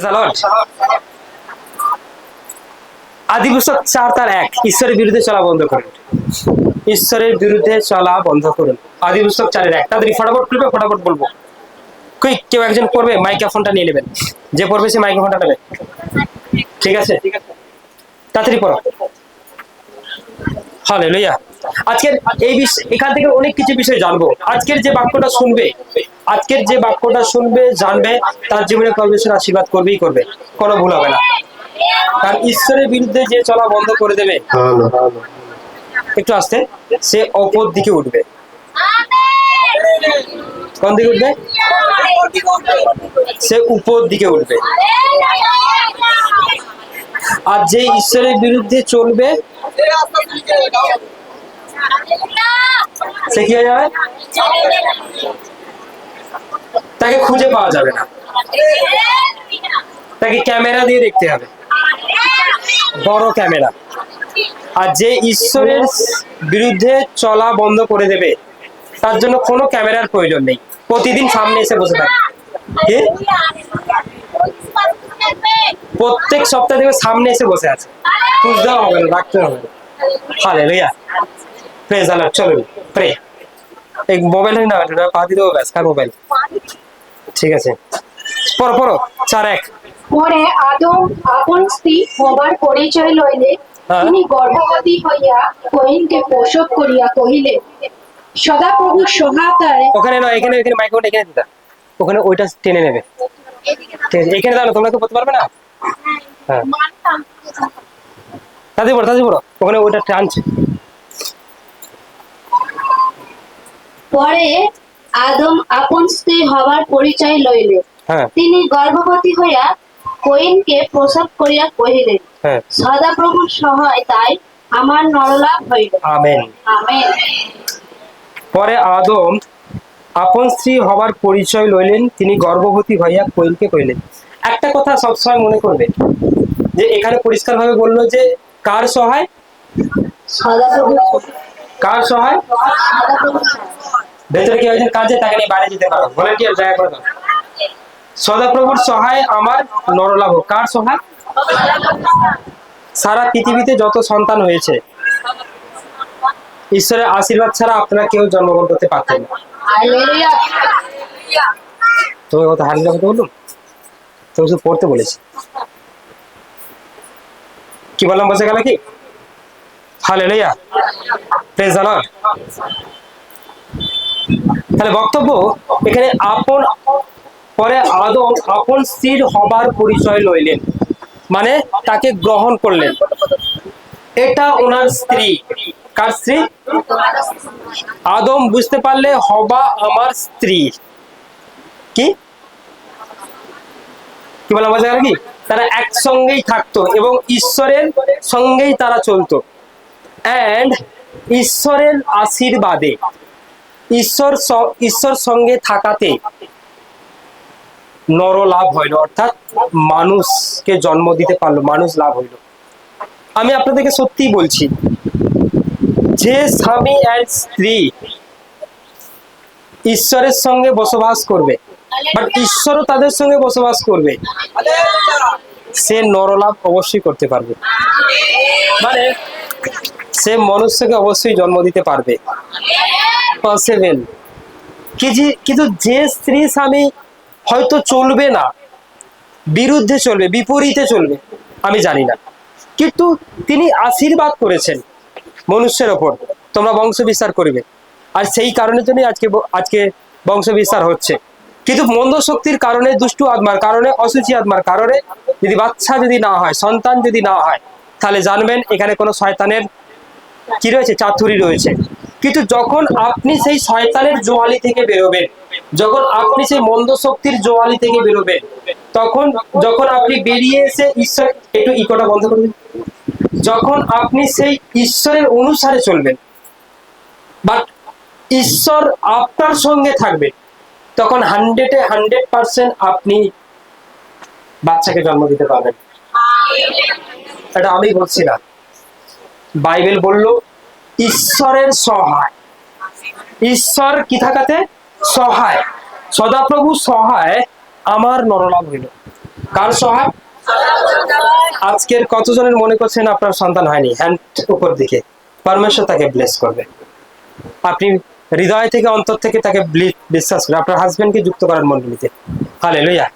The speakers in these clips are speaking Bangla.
Praise the Lord. আদি পুস্তক 4:1 ঈশ্বরের বিরুদ্ধে চলা বন্ধ করুন। ঈশ্বরের বিরুদ্ধে চলা বন্ধ করুন। আদি পুস্তক 4:1। তাড়াতাড়ি ফটাফট খুলবে, ফটাফট বলবো। কুইক, কেউ একজন পড়বে, মাইক্রোফোনটা নিয়ে নেবেন। যে পড়বে সে মাইক্রোফোনটা নেবে। ঠিক আছে, তাড়াতাড়ি পড়ো। হালেলুয়া। আজকের এই এখান থেকে অনেক কিছু বিষয় জানবো। আজকের যে বাক্যটা শুনবে জানবে, তার জীবনে পরমেশ্বর আশীর্বাদ করবেই করবে, কোনো ভুল হবে না। কারণ ঈশ্বরের বিরুদ্ধে যে চলা বন্ধ করে দেবে, একটু আস্তে, সে অপর দিকে উঠবে। কোন দিকে উঠবে? সে উপর দিকে উঠবে। আর যে ঈশ্বরের বিরুদ্ধে চলবে সে কি হয়ে যাবে? তাকে খুঁজে পাওয়া যাবে না, তাকে ক্যামেরা দিয়ে দেখতে হবে, বড় ক্যামেরা। আর যে ঈশ্বরের বিরুদ্ধে চলা বন্ধ করে দেবে, তার জন্য কোনো ক্যামেরার প্রয়োজন নেই, প্রতিদিন সামনে এসে বসে থাকে। প্রত্যেক সপ্তাহ থেকে সামনে এসে বসে আছে, খুঁজতেও হবে না, রাখতে হবে না। Hallelujah, praise the lord. চলুন প্রে। এই মোবাইল না, পা দিয়ে দেবো, ব্যাস। কার মোবাইল? ঠিক আছে, পড়ো পড়ো। 4:1। পরে আদম আপন স্ত্রী হবার পরিচয় লইলে তিনি গর্ভবতী হইয়া কহিনকে প্রসব করিয়া কহিলেন, সদাপ্রভুর সহায়তায়। ওখানে নয়, এখানে এখানে মাইক্রোফোন এখানে দিতা, ওখানে ওইটা টেনে নেবে। ঠিক আছে, এখানে দাও না, তোমরা তো করতে পারবে না। হ্যাঁ, তাড়াতাড়ি পড়ো, ওখানে ওইটা টানছে। পরে আদম আপন স্ত্রী হবার পরিচয় লইলে তিনি গর্ভবতী হইয়া কহিনকে প্রসব করিয়া কহিলেন, সদাপ্রভুর সহায়তায় আমার নরলাভ হইল। Amen, amen. পরে আদম আপন স্ত্রী হবার পরিচয় লইলেন, তিনি গর্ভবতী হইয়া কহিনকে কহিলেন। একটা কথা সবসময় মনে করবে, যে এখানে পরিষ্কার ভাবে বললো যে কার সহায়? কার সহায়? ভেতরে কেউ একজন কাজে, তাকে নিয়ে বাইরে যেতে পারো, ভলেন্টিয়ার জায়গা করে দাও। সদাপ্রভুর সহায় আমার নরলাভ। কার সহায়? সারা পৃথিবীতে যত সন্তান হয়েছে, ঈশ্বরের আশীর্বাদ ছাড়া আপনারা কেউ জন্মগ্রহণ করতে পারতেন না। তোমার কথা হারিয়ে কথা বলুন, তুমি শুধু পড়তে বলেছি। কি বললাম, বসে গেল কি? Hallelujah, praise the lord. তাহলে বক্তব্য এখানে, পরে আদম আপন স্ত্রীর হবার পরিচয় লইলেন, মানে তাকে গ্রহণ করলেন। এটা ওনার স্ত্রী। কার স্ত্রী? আদম বুঝতে পারলে হবা আমার স্ত্রী। কি কি বলা বোঝা গেল কি? তারা একসঙ্গেই থাকতো এবং ঈশ্বরের সঙ্গেই তারা চলতো। এন্ড ঈশ্বরের আশীর্বাদে, ঈশ্বর সঙ্গে থাকাতে নর লাভ হইল, অর্থাৎ মানুষকে জন্ম দিতে পারলো, মানুষ লাভ হইল। আমি আপনাদেরকে সত্যি বলছি, যে স্বামী আর স্ত্রী ঈশ্বরের সঙ্গে বসবাস করবে, বাট ঈশ্বরও তাদের সঙ্গে বসবাস করবে, সে নরলাভ অবশ্যই করতে পারবে। মানে সে মনুষ্যকে অবশ্যই জন্ম দিতে পারবে, পসিবল। কিন্তু যে স্ত্রী স্বামী হয়তো চলবে না, বিরুদ্ধে চলবে, বিপরীতে চলবে, আমি জানি না, কিন্তু তিনি আশীর্বাদ করেছেন মনুষ্যের ওপর, তোমরা বংশ বিস্তার করবে। আর সেই কারণের জন্য আজকে বংশ বিস্তার হচ্ছে। কিন্তু মন্দ শক্তির কারণে, দুষ্টু আত্মার কারণে, অসুচি আত্মার কারণে যদি বাচ্চা যদি না হয়, সন্তান যদি না হয়, তাহলে জানবেন এখানে কোনো শয়তানের কি রয়েছে, চাতুরি রয়েছে। কিন্তু যখন আপনি সেই শয়তানের জোয়ালি থেকে বেরোবেন, যখন আপনি সেই মন্দ শক্তির জোয়ালি থেকে বেরোবেন, যখন আপনি বেরিয়ে এসে ঈশ্বর, একটু ইকোটা বন্ধ করবেন, যখন আপনি সেই ঈশ্বরের অনুসারে চলবেন, বাট ঈশ্বর আপনার সঙ্গে থাকবে, তখন 100% আপনি বাচ্চাকে জন্ম দিতে পারবেন। এটা আমি বলছি না, বাইবেল বলল ঈশ্বরের সহায়। ঈশ্বর কি থাকাতে? সহায়। সদাপ্রভু সহায় আমার নরলাভ হইল। কার সহায়? আজকের কতজনের মনে করছেন আপনার সন্তান হয়নি? হ্যান্ড উপর দিকে। পরমেশ্বর তাকে ব্লেস করবে। আপনি হৃদয় থেকে, অন্তর থেকে তাকে বিশ্বাস করেন, আপনার হাজবেন্ডকে যুক্ত করার মণ্ডলীতে। Hallelujah,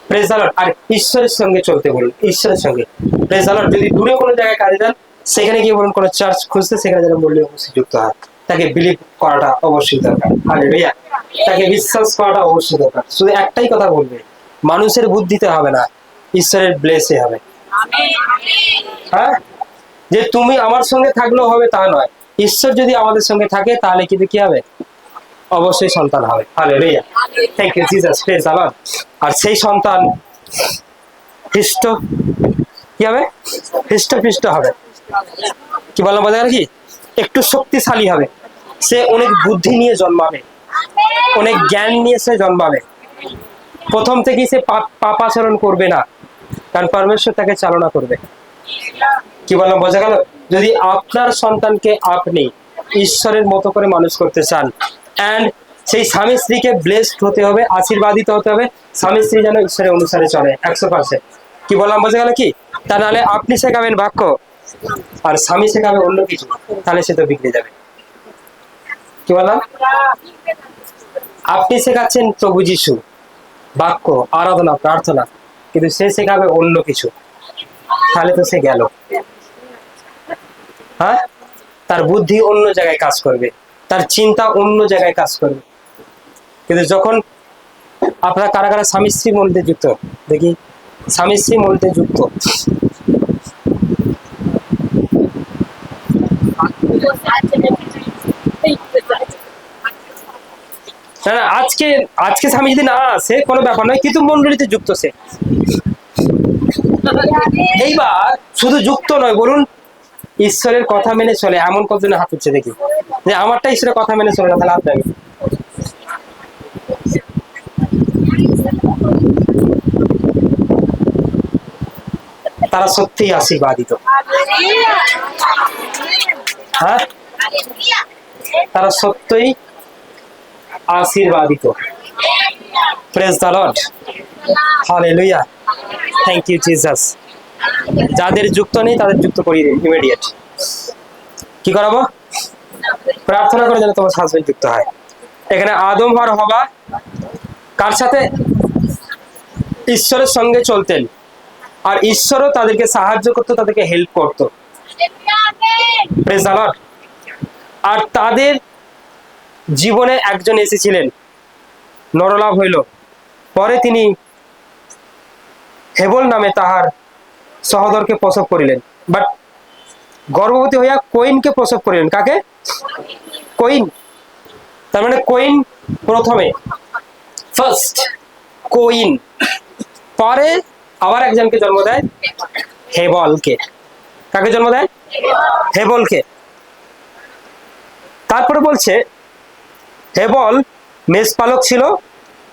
praise the Lord. আর ঈশ্বরের সঙ্গে চলতে বলুন, ঈশ্বরের সঙ্গে। Praise the Lord. যদি দূরে কোনো জায়গায় কাজে যান, সেখানে গিয়ে বলুন কোনো চার্চ খুঁজতে, সেখানে যেন মণ্ডলী অবশ্যই যুক্ত হয়। তাকে বিলিভ করাটা অবশ্যই দরকার। হালেলুয়া, তাকে বিশ্বাস করাটা অবশ্যই দরকার। শুধু একটাই কথা বলবে, মানুষের বুদ্ধিতে হবে না, ঈশ্বরের ব্লেসে হবে। হ্যাঁ, যে তুমি আমার সঙ্গে থাকলেও হবে তা নয়, ঈশ্বর যদি আমাদের সঙ্গে থাকে তাহলে কিন্তু কি হবে? অবশ্যই সন্তান হবে। Hallelujah, thank you Jesus, praise the Lord. আর সেই সন্তান হৃষ্ট কি হবে? হৃষ্টপুষ্ট হবে। কি বললাম বোঝা গেল কি? একটু শক্তিশালী হবে, সে অনেক বুদ্ধি নিয়ে জন্মাবে, অনেক জ্ঞান নিয়ে সে জন্মাবে। প্রথম থেকেই সে পাপাচরণ করবে না, কারণ পরমেশ্বর তাকে চালনা করবে। কি বললাম বোঝা গেল? যদি আপনার সন্তানকে আপনি ঈশ্বরের মতো করে মানুষ করতে চান, এন্ড সেই স্বামী স্ত্রীকে ব্লেসড হতে হবে, আশীর্বাদিত হতে হবে, স্বামী স্ত্রী যেন ঈশ্বরের অনুসারে চলে 100%। কি বললাম বোঝা গেল কি? তা নাহলে আপনি শেখাবেন বাক্য আর স্বামী শেখাবে অন্য কিছু, তাহলে সে তো বিগড়ে যাবে। কি বললাম? আপনি শেখাচ্ছেন প্রভু যিশু, বাক্য, আরাধনা, প্রার্থনা, কিন্তু সে শেখাবে অন্য কিছু, তাহলে তো সে গেল। হ্যাঁ, তার বুদ্ধি অন্য জায়গায় কাজ করবে, তার চিন্তা অন্য জায়গায় কাজ করবে। কিন্তু যখন আপনারা কারা কারা স্বামী স্ত্রী মধ্যে যুক্ত, দেখি স্বামী স্ত্রী মধ্যে যুক্ত? না না, আজকে আজকে স্বামী যদি না আসে কোনো ব্যাপার নয়, কিন্তু মন্ডলীতে যুক্ত সে। এইবার শুধু যুক্ত নয়, বলুন ঈশ্বরের কথা মেনে চলে। এমন কতজনে হাত উঠছে দেখি, যে আমারটা ঈশ্বরের কথা মেনে চলে না, তাহলে হাত দেবে। তারা সত্যিই আশীর্বাদিত। হ্যাঁ, তারা সত্যই আশীর্বাদিত। Praise the Lord, hallelujah, thank you Jesus. যাদের যুক্ত নেই তাদের যুক্ত করিয়ে দিন ইমিডিয়েট। কি করাবো? প্রার্থনা করে যেন তোমার হাজবেন্ড যুক্ত হয়। এখানে আদম আর হওয়া কার সাথে? ঈশ্বরের সঙ্গে চলতেন, আর ঈশ্বরও তাদেরকে সাহায্য করতো, তাদেরকে হেল্প করতো। Praise the Lord. আর তাদের জীবনে একজন এসেছিলেন, নরলাভ হইল। পরে তিনি হেবল নামে তাহার সহোদরকে প্রসব করিলেন, বাট গর্ভবতী হইয়া কইনকে প্রসব করিলেন। কাকে? কইন। তার মানে কইন প্রথমে, ফার্স্ট কইন, পরে আবার একজনকে জন্ম দেয়, হেবলকে। কাকে জন্ম দেয়? হেবলকে। তারপরে বলছে হেবল মেষপালক ছিল,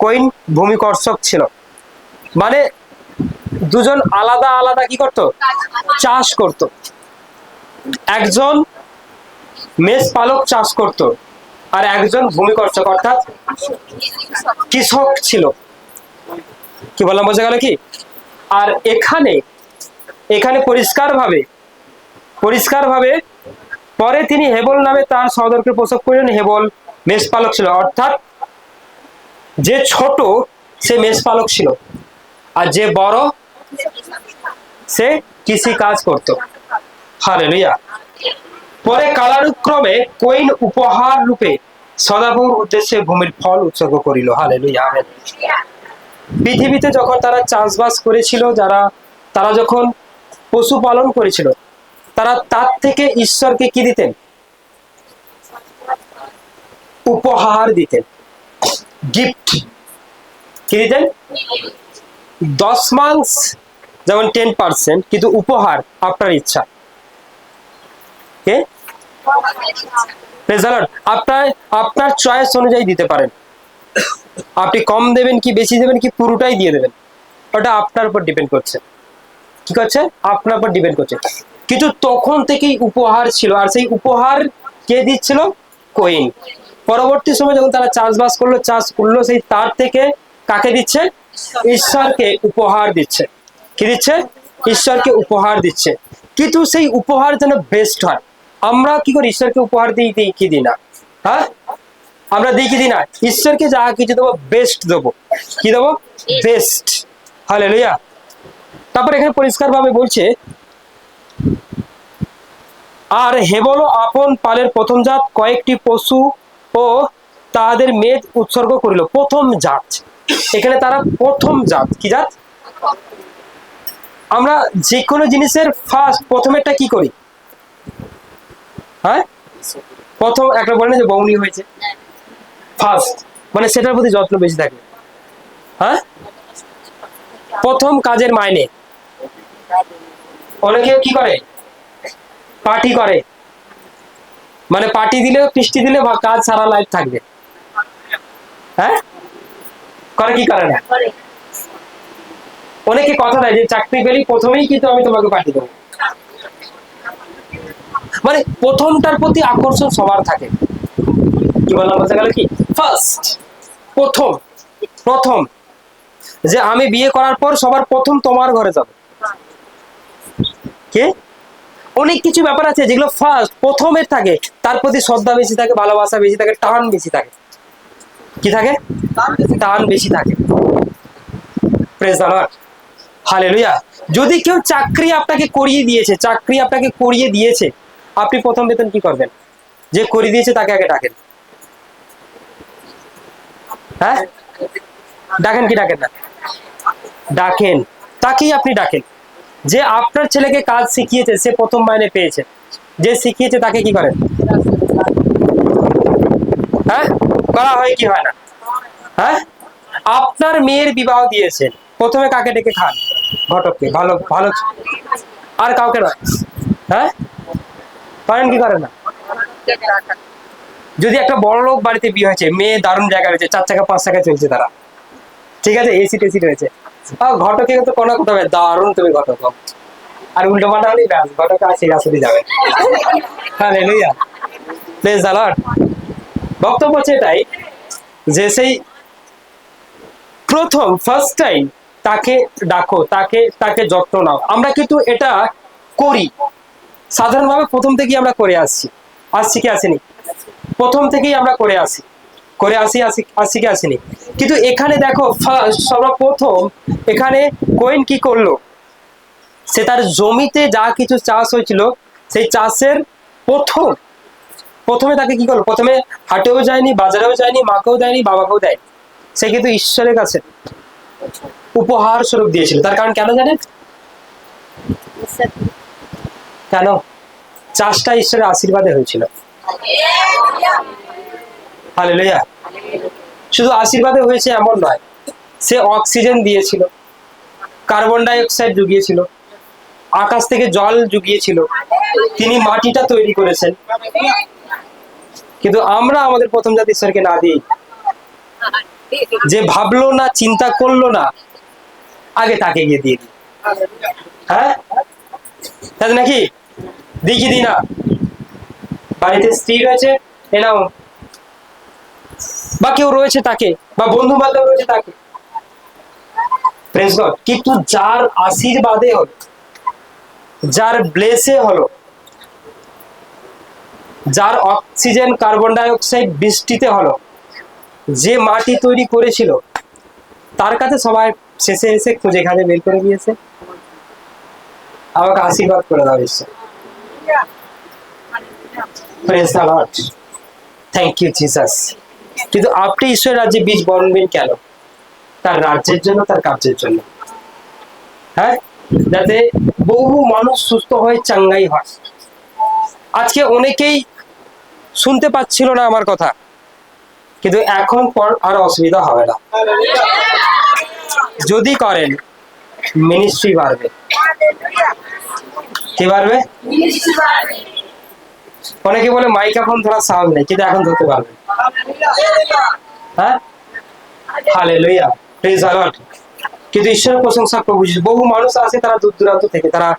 কইন ভূমিকর্ষক ছিল। মানে দুজন আলাদা আলাদা কি করত? চাষ করত। একজন মেষপালক চাষ করত, আর একজন ভূমিকর্ষক অর্থাৎ কৃষক ছিল। কি বললাম বোঝা গেল কি? আর এখানে এখানে পরিষ্কার ভাবে পরে তিনি হেবল নামে তার সহোদরকে প্রসব করলেন। হেবল মেষপালক ছিল, অর্থাৎ যে ছোট সে মেষপালক ছিল, আর যে বড় সে কৃষি কাজ করত। হালেলুয়া। পরে কালানুক্রমে কইন উপহার রূপে সদাপ্রভুর উদ্দেশ্যে ভূমির ফল উৎসর্গ করিল। হালেলুয়া। পৃথিবীতে যখন তারা চাষবাস করেছিল, তারা যখন পশুপালন করেছিল, তারা তার থেকে ঈশ্বরকে কি দিতেন? উপহার দিতেন, গিফট। কি দিতেন? দশমাংশ যেমন 10%, কিন্তু উপহার আপনার ইচ্ছা। আপনার চয়েস অনুযায়ী দিতে পারেন। আপনি কম দেবেন কি বেশি দেবেন কি পুরোটাই দিয়ে দেবেন, ওটা আপনার উপর ডিপেন্ড করছে। কি করছে? আপনার উপর ডিপেন্ড করছে। কিন্তু তখন থেকেই উপহার ছিল, আর সেই উপহার কে দিচ্ছিল? কইন। পরবর্তী সময় যখন তারা চাষবাস করলো, চাষ করলো, সেই তার থেকে কাকে দিচ্ছে? ঈশ্বরকে উপহার দিচ্ছে। কি দিচ্ছে? ঈশ্বরকে উপহার দিচ্ছে। কিন্তু সেই উপহার যেন বেস্ট হয়। আমরা কি করি? ঈশ্বরকে উপহার দিই কি দিই না? হ্যাঁ, আমরা দিই কি দিই না? ঈশ্বরকে যা কিছু দেবো বেস্ট দেবো। কি দেবো? বেস্ট। হালেলুয়া। তারপর এখানে পরিষ্কার ভাবে বলছে, আর হেবল আপন পালের প্রথম জাত কয়েকটি পশু ও তাদের মেদ উৎসর্গ করিল। প্রথম জাত, এখানে তারা প্রথম জাত। কি জাত? আমরা যে কোনো জিনিসের ফার্স্ট প্রথমেরটা কি করি? হ্যাঁ, প্রথম একটা বলে না যে বৌনি হয়েছে, ফার্স্ট মানে সেটার প্রতি যত্ন বেশি থাকে। হ্যাঁ, প্রথম কাজের মাইনে। অনেকে কি করে? পার্টি করে, মানে পার্টি দিলে বৃষ্টি দিলে কাজ সারা লাইফ থাকবে। হ্যাঁ, করে কি করে না? অনেকে কথা দেয় যে চাকরি পেলেই প্রথমেই কিন্তু আমি তোমাকে পার্টি দেবো। মানে প্রথমটার প্রতি আকর্ষণ সবার থাকে। কি বললাম? বোঝা গেল কি? ফার্স্ট, প্রথম। প্রথম যে আমি বিয়ে করার পর সবার প্রথম তোমার ঘরে যাবে। কে? অনেক কিছু ব্যাপার আছে যেগুলো ফার্স্ট প্রথমের থাকে, তার প্রতি শ্রদ্ধা বেশি থাকে, ভালোবাসা বেশি থাকে, টান বেশি থাকে। কি থাকে? টান বেশি থাকে। Praise the Lord. হালেলুয়া। যদি কেউ চাকরি আপনাকে করিয়ে দিয়েছে, আপনি প্রথম বেতন কি করবেন? যে করিয়ে দিয়েছে তাকে আগে ডাকেন। হ্যাঁ, ডাকেন কি ডাকেন না? ডাকেন, তাকেই আপনি ডাকেন। যে আপনার ছেলেকে কাজ শিখিয়েছে সে প্রথম মাইনে পেয়েছে, যে শিখিয়েছে তাকে কি করেন? হ্যাঁ, করা হয় কি হয় না? হ্যাঁ, আপনার মেয়ের বিবাহ দিয়েছেন, প্রথমে কাকে ডেকে খান? ঘটককে। ভালো ভালো, আর কাউকে না। হ্যাঁ, করেন কি করেন না? যদি একটা বড় লোক বাড়িতে বিয়ে হয়েছে, মেয়ে দারুণ জায়গা রয়েছে, 4 চাকা 5 চাকা চলছে, তারা ঠিক আছে, এসি টেসি রয়েছে, ঘটকে কিন্তু কোনো কথা হবে, দারুণ তুমি ঘটক। আর উল্টো পাল্টা হলেই ব্যাস, ঘটক আর সেই রাস্তাতে যাবে। Hallelujah, praise the lord. বক্তব্য হচ্ছে এটাই যে সেই প্রথম ফার্স্ট টাইম তাকে ডাকো, তাকে যত্ন নাও। আমরা কিন্তু এটা করি সাধারণভাবে, প্রথম থেকেই আমরা করে আসছি কি আসেনি? প্রথম থেকেই আমরা করে আসছি কি আসেনি? কিন্তু এখানে দেখো সর্বপ্রথম এখানে কোয়েন কি করলো? সে তার জমিতে যা কিছু চাষ হয়েছিল সেই চাষের প্রথমে তাকে কি করলো? প্রথমে হাটেও যায়নি, বাজারেও যায়নি, মাকেও দেয়নি, বাবাকেও দেয়নি। সে কিন্তু ঈশ্বরের কাছে উপহার স্বরূপ দিয়েছিল। তার কারণ কেন জানেন? কেন? চাষটা ঈশ্বরের আশীর্বাদে হয়েছিল। হালেলুয়া। শুধু আশীর্বাদে হয়েছে এমন নয়, সে অক্সিজেন দিয়েছিল, কার্বন ডাই অক্সাইড জুগিয়েছিল, আকাশ থেকে জল জুগিয়েছিল, তিনি মাটিটা তৈরি করেছেন। কিন্তু আমরা আমাদের প্রথম জাতি ঈশ্বরকে না দিই, যে ভাবলো না, চিন্তা করলো না, আগে তাকে গিয়ে দিয়ে দিই। হ্যাঁ, তাই নাকি? দিই কি দিই না? বাড়িতে স্ত্রী রয়েছে, এনাও, বা কেউ রয়েছে তাকে, বা বন্ধু বান্ধব রয়েছে তাকে, প্রেজ গড। কিন্তু যার আশীর্বাদে হলো, যার ব্লেসে হলো, যার অক্সিজেন কার্বন ডাই অক্সাইড বৃষ্টিতে হলো, যে মাটি তৈরি করেছিল, তার কাছে সবাই শেষে এসে খুঁজে খাজে বের করে দিয়েছে, আমাকে আশীর্বাদ করে দাও ঈশ্বর। Praise the Lord, thank you Jesus. কিন্তু আপনি ঈশ্বরের রাজ্যে বীজ বপন কেন? তার রাজ্যের জন্য, তার কার্যের জন্য। হ্যাঁ, যাতে বহু মানুষ সুস্থ হয়ে চাঙ্গাই হয়। আজকে অনেকেই শুনতে পাচ্ছিল না আমার কথা, কিন্তু এখন পর আর অসুবিধা হবে না। যদি করেন, মিনিস্ট্রি বাড়বে। কি বাড়বে? অনেকে বলে মাইক্রোফোন ধরার সাউন্ড নেই, কিন্তু এখন ধরতে পারবে। হ্যাঁ, হালেলুয়া, প্রেজ দ্য লর্ড। কিন্তু ঈশ্বরের প্রশংসা প্রভু। বহু মানুষ আছে, তারা দূর দূরান্ত থেকে, তারা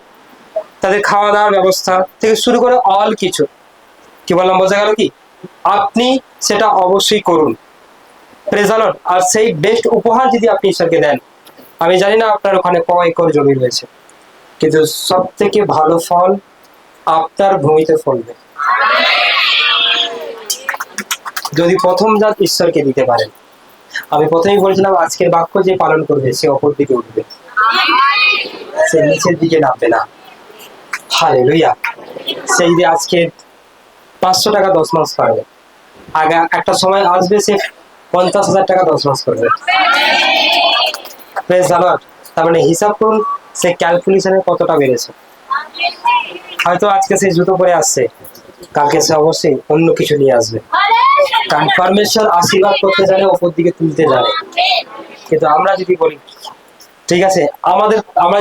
তাদের খাওয়া দাওয়ার ব্যবস্থা থেকে শুরু করে অল কিছু, কি বললাম বোঝা গেল কি? আপনি সেটা অবশ্যই করুন, প্রেজ দ্য লর্ড। আর সেই বেস্ট উপহার যদি আপনি ঈশ্বরকে দেন, আমি জানি না আপনার ওখানে ক একর জমি রয়েছে, কিন্তু সব থেকে ভালো ফল আপনার ভূমিতে ফলবে যদি প্রথম জাত ঈশ্বরকে দিতে পারেন। আমি প্রথমেই বলেছিলাম আজকের বাক্য যে পালন করবে সে অপর দিকে উঠবে, সে নিচের দিকে নামবে না। হালেলুয়া। সেই যে আজকে 500 টাকা 10 মাস পারবে, আগে একটা সময় আসবে সে 50,000 টাকা 10 মাস করবে। Praise the lord. তার মানে হিসাব করুন সে ক্যালকুলেশনে কতটা বেড়েছে। হয়তো আজকে সে জুতো পরে আসছে, কালকে সে অবশ্যই অন্য কিছু নিয়ে আসবে, কারণ পারমেশ্বর আশীর্বাদ করতে জানে, ওপর দিকে তুলতে জানে। কিন্তু আমরা যদি বলি ঠিক আছে আমরা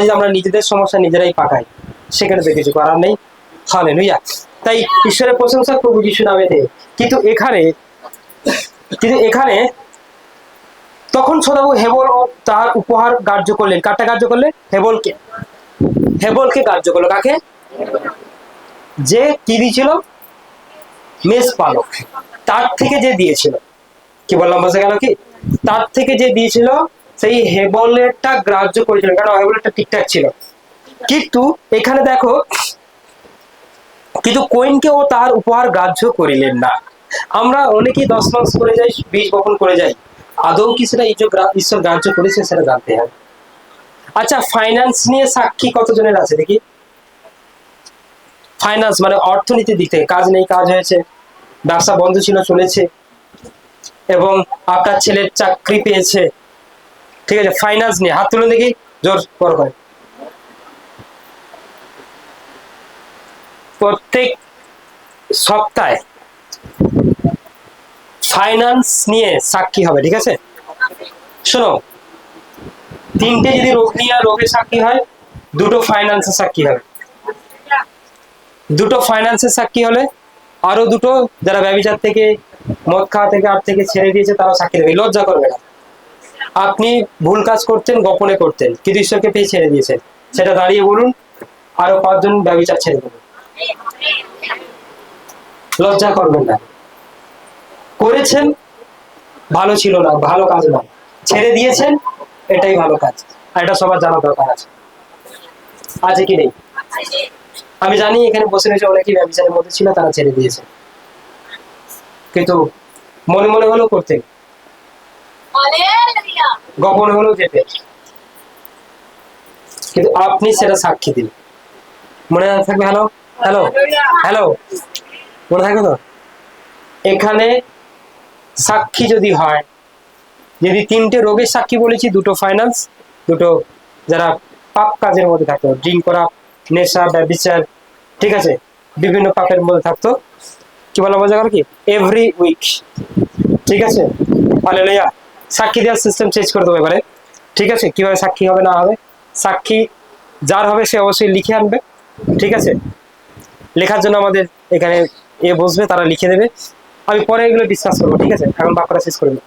যদি আমরা নিজেদের সমস্যা নিজেরাই পাকাই, সেখানে তো কিছু করার নেই। হালেলুয়া। তাই ঈশ্বরের প্রশংসা প্রভু যিশু নামেতে। কিন্তু এখানে তখন সদাপ্রভু হেবল ও তার উপহার গ্রাহ্য করলেন। কারটা গ্রাহ্য করলেন? হেবলকে গ্রাহ্য করলো। কাকে? যে কি দিয়েছিল? মেষ পালক। তার থেকে যে দিয়েছিল, কি বললাম বোঝা গেল কি? তার থেকে যে দিয়েছিল সেই হেবলেরটা গ্রাহ্য করেছিল, কারণ হেবলেরটা ঠিকঠাক ছিল। কিন্তু এখানে দেখো, কিন্তু কোয়েনকে ও তার উপহার গ্রাহ্য করিলেন না। আমরা অনেকেই 10 মাস করে যাই, বীজ বপন করে যাই, আদৌ কি সেটা ঈশ্বর গ্রাহ্য করেছে সেটা জানতে হবে। আচ্ছা, ফাইন্যান্স নিয়ে সাক্ষী কতজনের আছে দেখি? ফাইন্যান্স মানে অর্থনীতির দিক থেকে কাজ নেই, কাজ হয়েছে, ব্যবসা বন্ধ ছিল চলেছে, এবং আপনার ছেলের চাকরি পেয়েছে, ঠিক আছে। ফাইন্যান্স নিয়ে হাত তুলুন দেখি, জোর বড় করে। প্রত্যেক সপ্তাহে ফাইন্যান্স নিয়ে সাক্ষী হবে, ঠিক আছে। শোনো, 3টে যদি রোগ নিয়ে রোগের সাক্ষী হয়, 2টো ফাইন্যান্সের সাক্ষী হবে। 2টো ফাইন্যান্সের সাক্ষী হলে আরো 2টো যারা ব্যভিচার থেকে, মদ খাওয়া থেকে, আর থেকে ছেড়ে দিয়েছে তারা সাক্ষী দেবে। লজ্জা করবে না। আপনি ভুল কাজ করতেন, গোপনে করতেন, কিন্তু ঈশ্বরকে পেয়ে ছেড়ে দিয়েছেন, সেটা দাঁড়িয়ে বলুন, আরো 5 জন ব্যভিচার ছেড়ে দেবেন। লজ্জা করবেন না। করেছেন, ভালো ছিল না, ভালো কাজ না, ছেড়ে দিয়েছেন, এটাই ভালো কাজ। আর এটা সবার জানা দরকার আছে কি নেই? আমি জানি এখানে বসে রয়েছে অনেকেই ব্যবচারের মধ্যে ছিল, তারা ছেড়ে দিয়েছে, কিন্তু মনে মনে হলেও করতে, গোপনে হলেও যেতে, কিন্তু আপনি সেটা সাক্ষী দিন। মনে থাকবে? হ্যালো হ্যালো হ্যালো, মনে থাকবে তো? এখানে সাক্ষী যদি হয়, যদি 3টে রোগের সাক্ষী বলেছি, 2টো ফাইন্যান্স, 2টো যারা পাপ কাজের মধ্যে থাকতো, ড্রিঙ্ক করা, নেশা, ব্যভিচার, ঠিক আছে, বিভিন্ন পাপের মধ্যে থাকতো, কি বলা বোঝা গেল কি? এভরি উইক, ঠিক আছে। হালেলুয়া। সাক্ষী দেওয়ার সিস্টেম চেঞ্জ করে দেবো এবারে, ঠিক আছে। কিভাবে সাক্ষী হবে না হবে, সাক্ষী যার হবে সে অবশ্যই লিখে আনবে, ঠিক আছে। লেখার জন্য আমাদের এখানে বসবে, তারা লিখে দেবে, আমি পরে এগুলো ডিসকাস করবো, ঠিক আছে। এখন বাক্যটা শেষ করে দিই।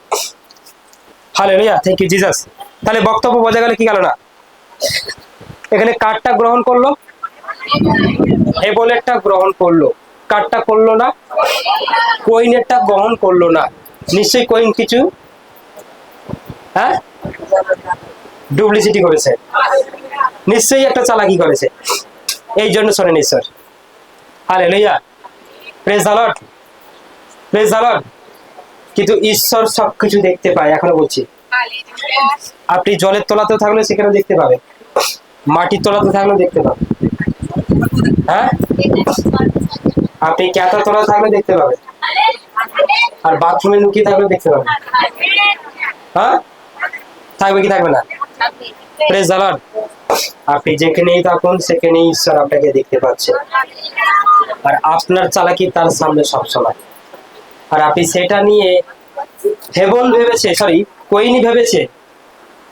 Hallelujah, thank you Jesus. তাহলে বক্তব্য বোঝা গেল কি গেল না? এখানে কার্ডটা গ্রহণ করলো, হেবলেরটা গ্রহণ করলো, কার্ডটা করলো না, কোইনেরটা গ্রহণ করলো না। নিশ্চয়ই কোইন কিছু ডুপ্লিসিটি করেছে, নিশ্চয়ই একটা চালাকি করেছে, এই জন্য শোনেন ঈশ্বর। Hallelujah, praise the lord, praise the lord. কিন্তু ঈশ্বর সবকিছু দেখতে পায়, এখনো বলছি। আপনি জলের তলাতেও থাকলে সেখানে দেখতে পাবে, মাটির তলাতে থাকলেও দেখতে পাবে, হ্যাঁ। আপনি ক্যাথা তলা থাকলে দেখতে পাবে, আর বাথরুমে লুকিয়ে থাকলেও দেখতে পাবে, হ্যাঁ। থাকবে কি থাকবে না? Praise the lord. আপনি যেখানেই থাকুন সেখানেই ঈশ্বর আপনাকে দেখতে পাচ্ছে, আর আপনার চালাকি তার সামনে সবসময়। আর আপনি সেটা নিয়ে হেবল ভেবেছে, সরি কোইনি ভেবেছে,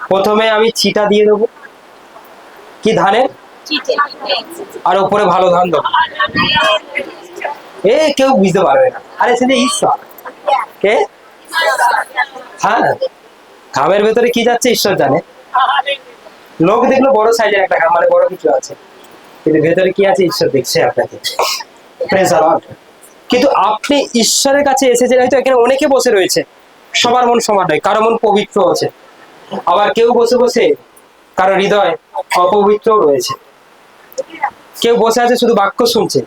প্রথমে আমি চিটা দিয়ে দেবো, কি ধানের, আর উপরে ভালো ধান দেবো, কেউ বুঝতে পারবে না। আরে সেটা ঈশ্বর কে, হ্যাঁ, খামের ভেতরে কি যাচ্ছে ঈশ্বর জানে। লোক দেখলো বড় সাইজের একটা খাম, মানে বড় কিছু আছে, কিন্তু ভেতরে কি আছে ঈশ্বর দেখছে আপনাকে। Praise the lord. কিন্তু আপনি ঈশ্বরের কাছে এসেছেন, হয়তো এখানে অনেকে বসে রয়েছে, সবার মন সমান নয়, কারো মন পবিত্র আছে, আবার কেউ বসে বসে কারো হৃদয় অপবিত্র রয়েছে। কেউ বসে আছে শুধু বাক্য শুনছে,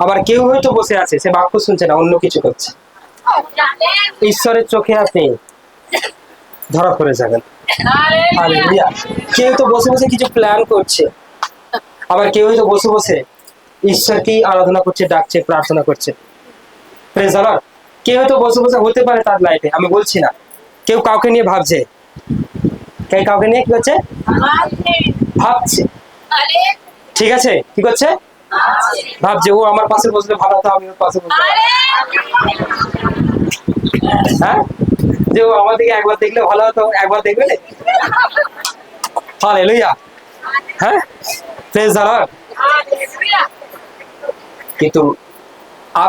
আবার কেউ হয়তো বসে আছে সে বাক্য শুনছে না, অন্য কিছু করছে। ঈশ্বরের চোখে আপনি ধরা পড়ে যাবেন। হালেলুয়া। কেউ তো বসে বসে কিছু প্ল্যান করছে, আবার কেউ হয়তো বসে বসে ঈশ্বরকেই আরাধনা করছে, ডাকছে, প্রার্থনা করছে। Praise the lord. কেউ হয়তো বসে বসে হতে পারে তার লাইফে, আমি বলছি না, কেউ কাউকে নিয়ে ভাবছে, কেউ কাউকে নিয়ে কি করছে, ভাবছে। ঠিক আছে, কি করছে, ভাবছে ও আমার পাশে বসলে ভালো হতো, আমি ওর পাশে বসলে হ্যাঁ, যে ও আমার দিকে একবার দেখলে ভালো হতো, একবার দেখবে। হালেলুয়া। হ্যাঁ, প্রেজ দ্য লর্ড। কিন্তু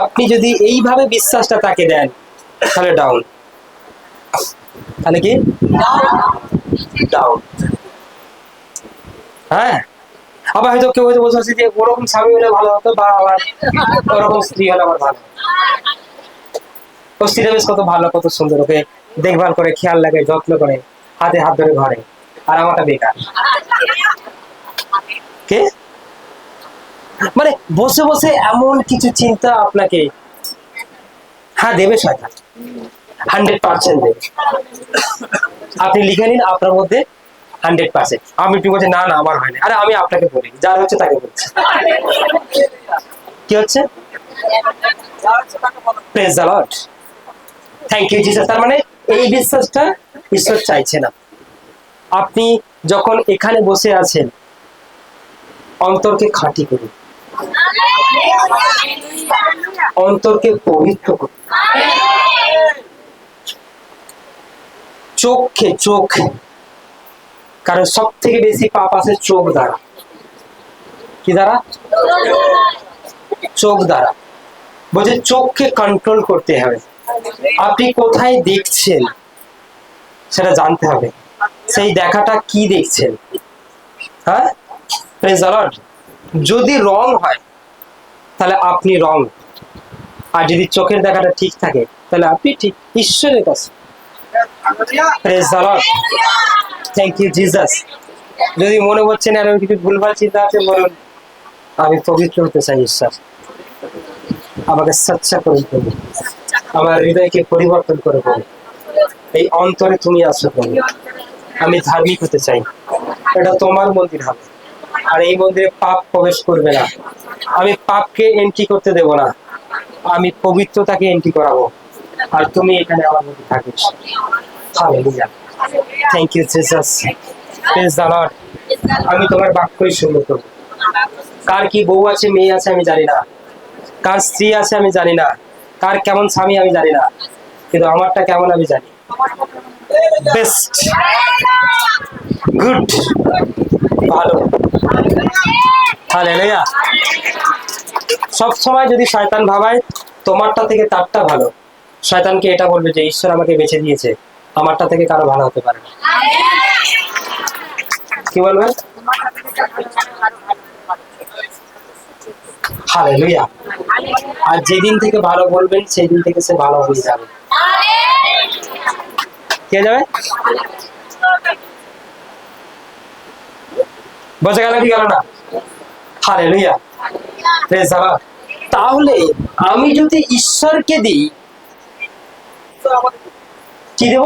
আপনি যদি এইভাবে বিশ্বাসটা তাকে দেন, তাহলে ডাউন, তাহলে কি ডাউন। হ্যাঁ, আবার হয়তো কেউ হয়তো বসে আছে যে ওরকম স্বামী হলে ভালো হতো, বা আবার ওরকম স্ত্রী হলে আমার ভালো। ও স্ত্রীটা বেশ কত ভালো, কত সুন্দর, ওকে দেখভাল করে, খেয়াল লাগে, যত্ন করে, হাতে হাত ধরে ঘরে, আর আমারটা বেকার। কে মানে বসে বসে এমন কিছু চিন্তা আপনাকে হ্যাঁ দেবে শয়তান, 100% দেবে। আপনি লিখে নিন আপনার মধ্যে 100%। আমি একটু বলছি না না আমার হয়নি, আরে আমি আপনাকে বলি, যার হচ্ছে তাকে বলছি। কি হচ্ছে, praise the Lord, thank you Jesus. তার মানে এই বিশ্বাসটা ঈশ্বর চাইছে না। আপনি যখন এখানে বসে আছেন, অন্তরকে খাঁটি করুন, অন্তরকে পবিত্র করুন, চোখে চোখ, কারণ সব থেকে বেশি পাপ আছে চোখ দ্বারা। কি দ্বারা, চোখ দ্বারা। বলছে চোখকে কন্ট্রোল করতে হবে। আপনি কোথায় দেখছেন সেটা জানতে হবে, সেই দেখাটা কি দেখছেন। হ্যাঁ, প্রেজ দ্য লর্ড। যদি রং হয় তাহলে আপনি রং, আর যদি চোখের দেখাটা ঠিক থাকে তাহলে আপনি ঠিক, ঈশ্বরের কাছে। Praise the Lord, thank you Jesus. যদি মনে হচ্ছে না আর কিছু ভুলভাল চিন্তা আছে, বলুন আমি পবিত্র হতে চাই, ঈশ্বর আমাকে সচ্চা করে দেবে, আমার হৃদয়কে পরিবর্তন করে দেবে, এই অন্তরে তুমি আসো তুমি, আমি ধার্মিক হতে চাই। এটা তোমার মন্দির হবে, আর এই মন্দিরে পাপ প্রবেশ করবে না, আমি পাপকে এন্ট্রি করতে দেব না, আমি পবিত্রতাকে এন্ট্রি করাবো, আর তুমি এখানে আমার মধ্যে থাকিস। Hallelujah, thank you Jesus, praise the lord. আমি তোমার বাক্যই শুনবো। তো কার কি বউ আছে, মেয়ে আছে আমি জানি না, কার স্ত্রী আছে আমি জানি না, কার কেমন স্বামী আমি জানি না, কিন্তু আমারটা কেমন আমি জানি, বেস্ট, গুড, ভালো। হালেলুয়া। সব সময় যদি শয়তান ভাবায় তোমারটা থেকে তারটা ভালো, শয়তানকে এটা বলবে যে ঈশ্বর আমাকে বেছে দিয়েছে, আমারটা থেকে কারো ভালো হতে পারে না। কি বলবে, হালেলুয়া। আর যেদিন থেকে ভালো বলবেন সেই দিন থেকে সে ভালো হয়ে যাবে। কে যাবে, বোঝা গেল কি গেল না? Hallelujah, praise the lord. তাহলে আমি যদি ঈশ্বরকে দিই, কি দেব,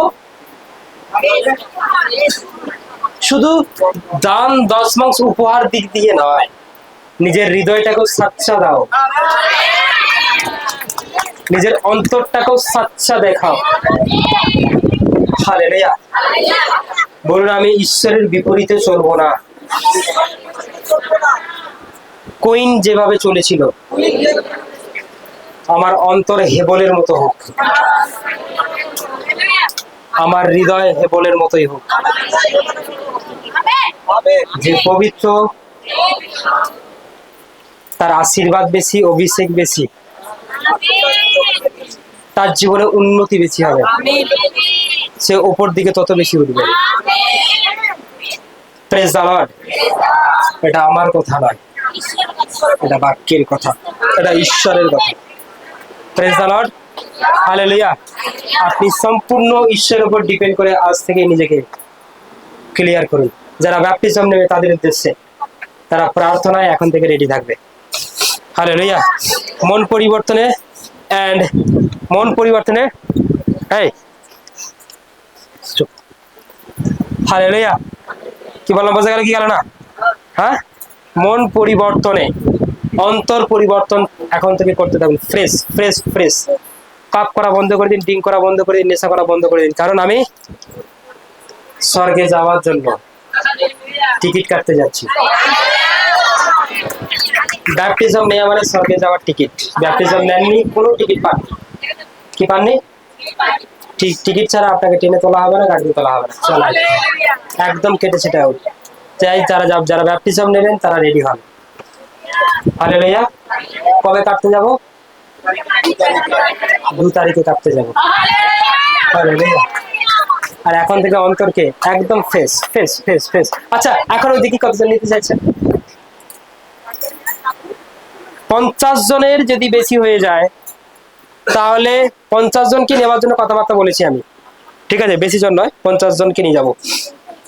শুধু দান দশমাংশ উপহার দিক দিয়ে নয়, নিজের হৃদয়টাকেও সাচ্চা দাও, নিজের অন্তরটাকেও সাচ্চা দেখাও। হালেলুয়া, বলুন আমি ঈশ্বরের বিপরীতে চলবো না। কইন যেভাবে চলেছিল, আমার অন্তর হেবলের মতো হোক, আমার হৃদয় হেবলের মতোই হোক। যে পবিত্র তার আশীর্বাদ বেশি, অভিষেক বেশি, তার জীবনে উন্নতি বেশি হবে, সে ওপর দিকে তত বেশি উঠবে। Praise the lord. এটা আমার কথা নয়, এটা বাক্যের কথা, এটা ঈশ্বরের কথা। Praise the Lord. হালেলুয়া। আপনি সম্পূর্ণ ঈশ্বরের উপর ডিপেন্ড করে আজ থেকে নিজেকে ক্লিয়ার করুন। যারা ব্যাপটিজম নেবে তাদের উদ্দেশ্যে তারা প্রার্থনায় এখন থেকে রেডি থাকবে। হালেলুয়া। মন পরিবর্তনে এই চুপ। হালেলুয়া। কি বললাম, বোঝা গেল কি গেল না? হ্যাঁ, মন পরিবর্তনে অন্তর পরিবর্তন এখন থেকে করতে থাকুন। Fresh fresh fresh. পাপ করা বন্ধ করে দিন, ড্রিঙ্ক করা বন্ধ করে দিন, নেশা করা বন্ধ করে দিন। কারণ আমি স্বর্গে যাওয়ার জন্য টিকিট কাটতে যাচ্ছি। ব্যাপটিজম নেওয়া মানে স্বর্গে যাওয়ার টিকিট। ব্যাপটিজম নেননি, কোনো টিকিট পাননি। কি পাননি? টিকিট ছাড়া আপনাকে টেনে তোলা হবে না, গাড়িতে তোলা হবে না। চলো একদম কেটে সেটা চাই। যারা ব্যাপটিজম নেবেন তারা রেডি হন। হালেলুয়া। কবে কাটতে যাব? 2 তারিখে কাটতে যাব। হালেলুয়া। আর এখন থেকে অন্তরকে একদম ফেস ফেস ফেস ফেস। আচ্ছা, এখন ওই দিকে কতজন নিতে চাইছেন? 50 জনের যদি বেশি হয়ে যায় তাহলে 50 জনকে নেওয়ার জন্য কথাবার্তা বলেছি আমি। ঠিক আছে, বেশি জন নয়, 50 জনকে নিয়ে যাবো।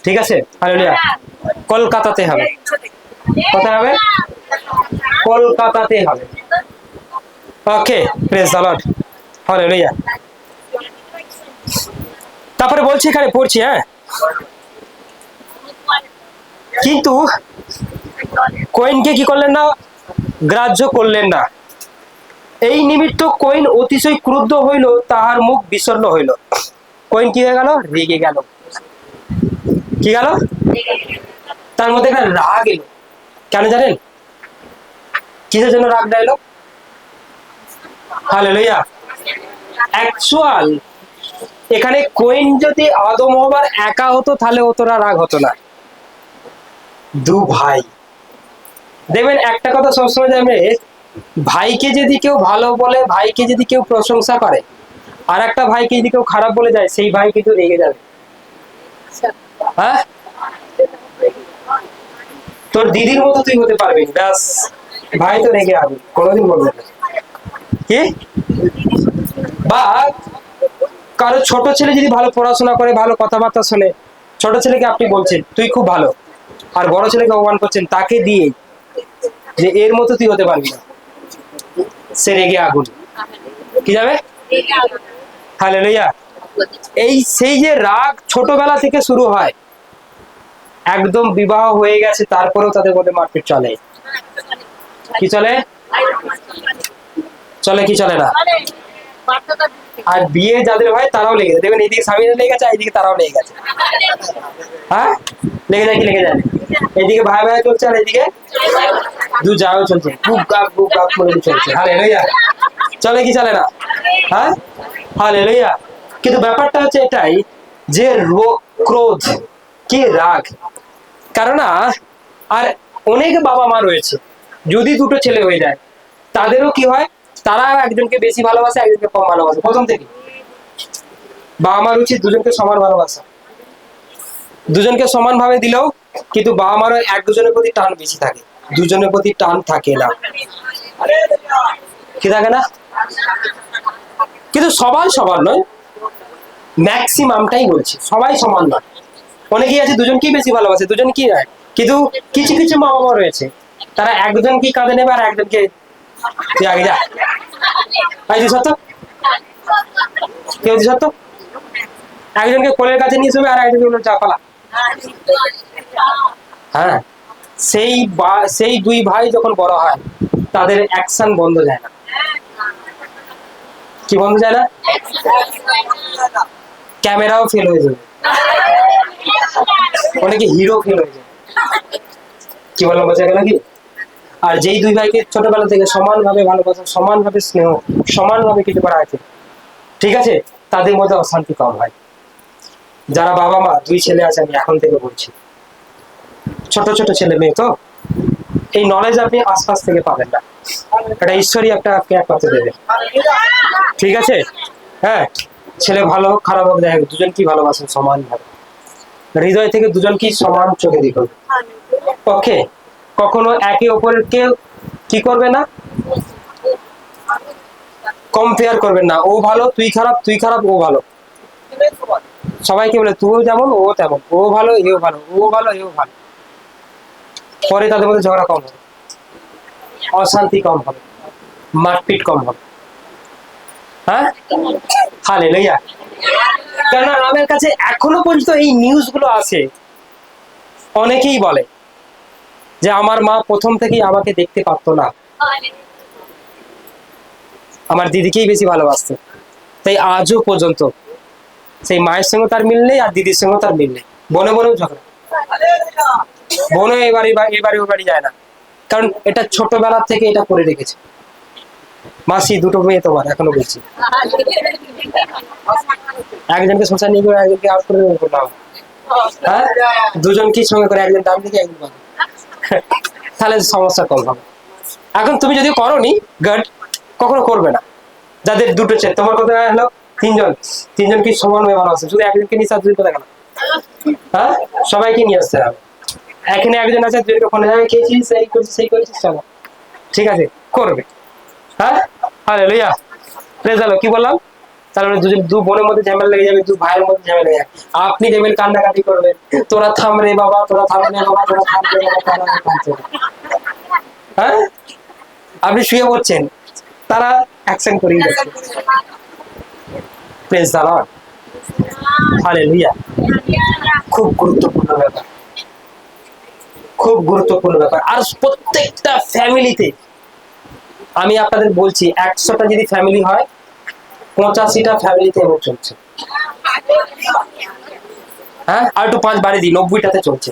ঠিক আছে। হালেলুয়া। কলকাতাতে হবে। কোথায় হবে? কলকাতাতে হবে। ওকে, প্রেজ দ্য লর্ড। হালেলুয়া। তারপরে বলছি, এখানে পড়ছি, হ্যাঁ, কিন্তু কয়েনকে কি করলেন না? গ্রাহ্য করলেন না। এই নিমিত্ত কয়েন অতিশয় ক্রুদ্ধ হইল, তাহার মুখ বিষণ্ণ হইল। কয়েন কি হয়ে গেল? রেগে গেল। কি গেল? তার মধ্যে একটা রাগ এলো। কেন জানেন? কিসের জন্য রাগটা এলো? হালেলুয়া। অ্যাকচুয়াল এখানে কয়েন যদি আদম হবার একা হতো তাহলে অতটা রাগ হতো না। 2 ভাই। দেখবেন একটা কথা সবসময় জানবে, ভাইকে যদি কেউ ভালো বলে, ভাইকে যদি কেউ প্রশংসা করে, আর একটা ভাইকে যদি কেউ খারাপ বলে যায়, সেই ভাই কিন্তু রেগে যাবে। হ্যাঁ, তোর দিদির মতো তুই হতে পারবি, ব্যাস ভাই তো রেগে আবি, কোনোদিন বলবে না। কি? বা কারো ছোট ছেলে যদি ভালো পড়াশোনা করে, ভালো কথাবার্তা শোনে, ছোট ছেলেকে আপনি বলছেন তুই খুব ভালো, আর বড় ছেলেকে অপমান করছেন তাকে দিয়ে যে এর মতো তুই হতে পারবি না, সে রেগে আগুন। কি যাবে? হালেলুয়া। সেই যে রাগ ছোটবেলা থেকে শুরু হয়, একদম বিবাহ হয়ে গেছে তারপরেও তাদের মধ্যে মারপিট চলে। কি চলে? চলে কি চলে না? আর বিয়ে যাদের হয় তারাও লেগে যায়। দেখবেন এইদিকে স্বামীরা লেগে গেছে, এইদিকে তারাও লেগে গেছে। হ্যাঁ, লেগে যায় কি লেগে যায়? এইদিকে ভাই ভাই চলছে, আর এইদিকে দু যাও চলছে, বুক গাক করে চলছে। হালেলুয়া। চলে কি চলে না? হ্যাঁ, হালেলুয়া। কিন্তু ব্যাপারটা হচ্ছে এটাই যে ক্রোধ কি রাগ, কারণ আর অনেক বাবা মা রয়েছে, যদি 2টো ছেলে হয়ে যায় তাদেরও কি হয়, তারা একজনকে বেশি ভালোবাসে, একজনকে কম ভালোবাসে। প্রথম থেকে বাবা মার উচিত দুজনকে সমান ভালোবাসা। দুজনকে সমান ভাবে দিলেও কিন্তু বাবা মারও এক দুজনের প্রতি টান বেশি থাকে, দুজনের প্রতি টান থাকে না। কি থাকে না? কিন্তু সবাই সমান নয়, ম্যাক্সিমামটাই বলছি, সবাই সমান নয়। অনেকেই আছে দুজনকেই বেশি ভালোবাসে, দুজন কি নয়। কিন্তু কিছু কিছু মা বাবা রয়েছে, তারা একজনকে কাঁধে নেবে আর একজনকে আগে যা সত্য কেউ সত্য, একজনকে কোলের কাছে নিয়ে শুবে আর একজনকে চা পালা। হ্যাঁ, সেই 2 ভাই যখন বড় হয় তাদের অ্যাকশন বন্ধ যায় না। কি বন্ধ যায় না? ক্যামেরাও ফেল হয়ে যাবে, অনেকে হিরো ফেল হয়ে যাবে। কি বললাম, বোঝা গেল কি? আর যেই 2 ভাইকে ছোটবেলা থেকে সমানভাবে ভালোবাসা, সমানভাবে স্নেহ, সমানভাবে কিছু করা আছে, ঠিক আছে, তাদের মধ্যে অশান্তি কম হয়। যারা বাবা মা 2 ছেলে আছে, আমি এখন থেকে বলছি, ছোট ছোট ছেলে মেয়ে তো এই নলেজ আপনি আশপাশ থেকে পাবেন না, এটা ঈশ্বরই আপনি একমাত্র দেবে। ঠিক আছে। হ্যাঁ, ছেলে ভালো হোক খারাপ হোক, দেখেন দুজন কি ভালোবাসেন সমান ভাবে, হৃদয় থেকে দুজন কি সমান চোখে দেখুন। ওকে, কখনো একে অপরকে কি করবে না, কম্পেয়ার করবেন না, ও ভালো তুই খারাপ, তুই খারাপ ও ভালো। সবাইকে বলে তুইও যেমন ও তেমন, ও ভালো এও ভালো, ও ভালো এও ভালো। পরে তাদের মধ্যে ঝগড়া কম হবে, অশান্তি কম হবে, মারপিট কম হবে। হ্যাঁ, হালেলুয়া। কারণ আমার কাছে এখনো পর্যন্ত এই নিউজ গুলো আছে। অনেকেই বলে যে আমার মা প্রথম থেকেই আমাকে দেখতে পারতো না, আমার দিদিকেই বেশি ভালোবাসতো, তাই আজও পর্যন্ত সেই মায়ের সঙ্গে তার মিল নেই আর দিদির সঙ্গে তার মিল নেই। বনে বনেও ঝগড়া, বোনও এবারে এবারে ওই বাড়ি যায় না, কারণ এটা ছোটবেলা থেকে এটা করে রেখেছে। মাসি দুটো মেয়ে তোমার, এখনো বলছি, একজনকে শ্মশান নিয়ে করে একজনকে আউট করে করলাম। হ্যাঁ, দুজনকেই সঙ্গে করে, একজন ডান দিকে একজন বাম দিকে। তাহলে সমস্যা কম হবে। এখন তুমি যদি করোনি গুড, কখনো করবে না। যাদের দুটো ছেলে, তোমার কথা হলো তিনজন কি সমান হয়ে ভালো আছে, শুধু একজনকে নিয়ে সাত কথা কেন? হ্যাঁ, সবাইকে নিয়ে আসতে হবে। এখানে একজন আছে, দুজনকে ফোনে যাবে, খেয়েছিস এই করছিস সেই করছিস, চলো ঠিক আছে করবে। হ্যাঁ, হালেলুয়া, প্রেজ দ্য লর্ড। কি বললাম? তাহলে দুজন, দু বোনের মধ্যে ঝামেলা লেগে যাবে, দু ভাইয়ের মধ্যে ঝামেলা লেগে যাবে। আপনি দেবেন কান্নাকাটি করবেন, তোরা থাম রে বাবা, তোরা থাম রে বাবা, তোরা থাম রে বাবা। হ্যাঁ, আপনি শুয়ে পড়ছেন, তারা অ্যাকশন করেই যাচ্ছে। Praise the Lord, hallelujah. খুব গুরুত্বপূর্ণ ব্যাপার, খুব গুরুত্বপূর্ণ ব্যাপার। আর প্রত্যেকটা ফ্যামিলিতে আমি আপনাদের বলছি, 100টা যদি ফ্যামিলি হয়, 85টা ফ্যামিলিতে এমন চলছে। হ্যাঁ, আর একটু 5 বাড়ি দিই, 90টাতে চলছে।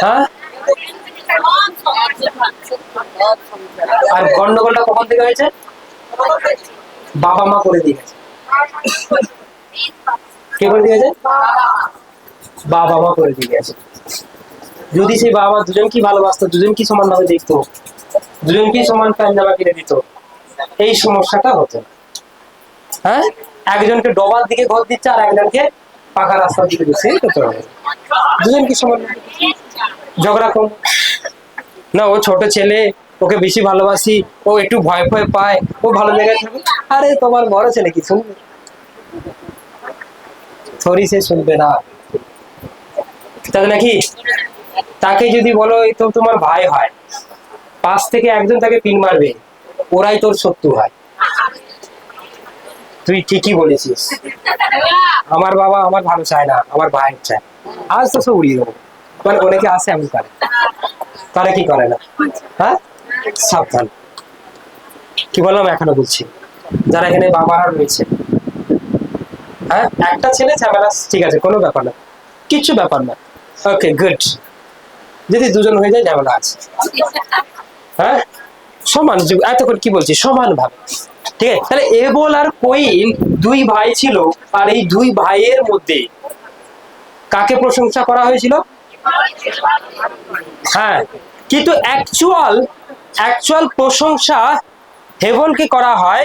হ্যাঁ, আর গন্ডগোলটা কখন থেকে হয়েছে? বাবা মা করে দিয়ে গেছে। কে করে দিয়ে গেছে? বাবা মা করে দিয়ে গেছে। যদি সেই বাবা দুজন কি ভালোবাসতো, দুজন কি সমান ভাবে দেখতো, দুজন কি সমান প্যান্ট জামা কিনে দিত, এই সমস্যাটা হতো না। হ্যাঁ, একজনকে ডবার দিকে ঘর দিচ্ছে আর একজনকে পাকা রাস্তার দিকে দিচ্ছে, দুজন কি সমান, ঝগড়া কম না। ও ছোট ছেলে, ওকে বেশি ভালোবাসি, ও একটু ভয় ভয় পায়, ও ভালো জায়গায় থাকে। আরে তোমার বড় ছেলে কি শুনবে? থরি সে শুনবে না, তাই নাকি? তাকে যদি বলো এই তো তোমার ভাই হয়, পাশ থেকে একজন তাকে পিন মারবে, ওরাই তোর শত্রু হয়। তুই ঠিকই বলেছিস, আমার বাবা আমার ভালো চায় না, আমার ভাইয়ের চায়। আজ তো সব উড়িয়ে দেবো। মানে অনেকে আসে এমন করে, তারা কি করে না। হ্যাঁ, সাবধান। কি বললাম, এখনো বলছি, যারা এখানে বাবারা রয়েছে, হ্যাঁ, একটা ছেলে ঝামেলা ঠিক আছে, কোনো ব্যাপার না, কিচ্ছু ব্যাপার না, ওকে গুড। যদি দুজন হয়ে যায় ঝামেলা আছে। হ্যাঁ, সমান, এতক্ষণ কি বলছি, সমান ভাবে, ঠিক আছে। তাহলে এবল আর কইন দুই ভাই ছিল, আর এই দুই ভাইয়ের মধ্যে কাকে প্রশংসা করা হয়েছিল? হ্যাঁ, কিন্তু অ্যাকচুয়াল প্রশংসা হেভনকে করা হয়,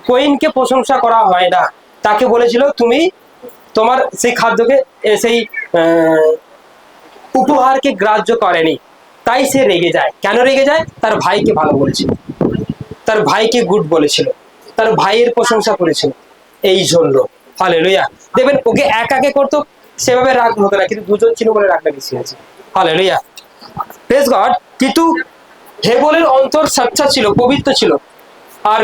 কইনকে প্রশংসা করা হয় না। তাকে বলেছিল তুমি তোমার সেই খাদ্যকে, সেই উপহারকে গ্রাহ্য করেনি, তাই সে রেগে যায়। কেন রেগে যায়? তার ভাইকে ভালো বলেছিল, তার ভাইকে গুড বলেছিল, তার ভাইয়ের প্রশংসা করেছিল, এই জন্য। হালেলুয়া। দেখবেন ওকে একাকে করতো, সেভাবে রাগ হতো না, কিন্তু দুজন ছিল বলে রাগটা বেশি আছে। Hallelujah, praise God. কিন্তু হেবলের অন্তর সাচ্চা ছিল, পবিত্র ছিল, আর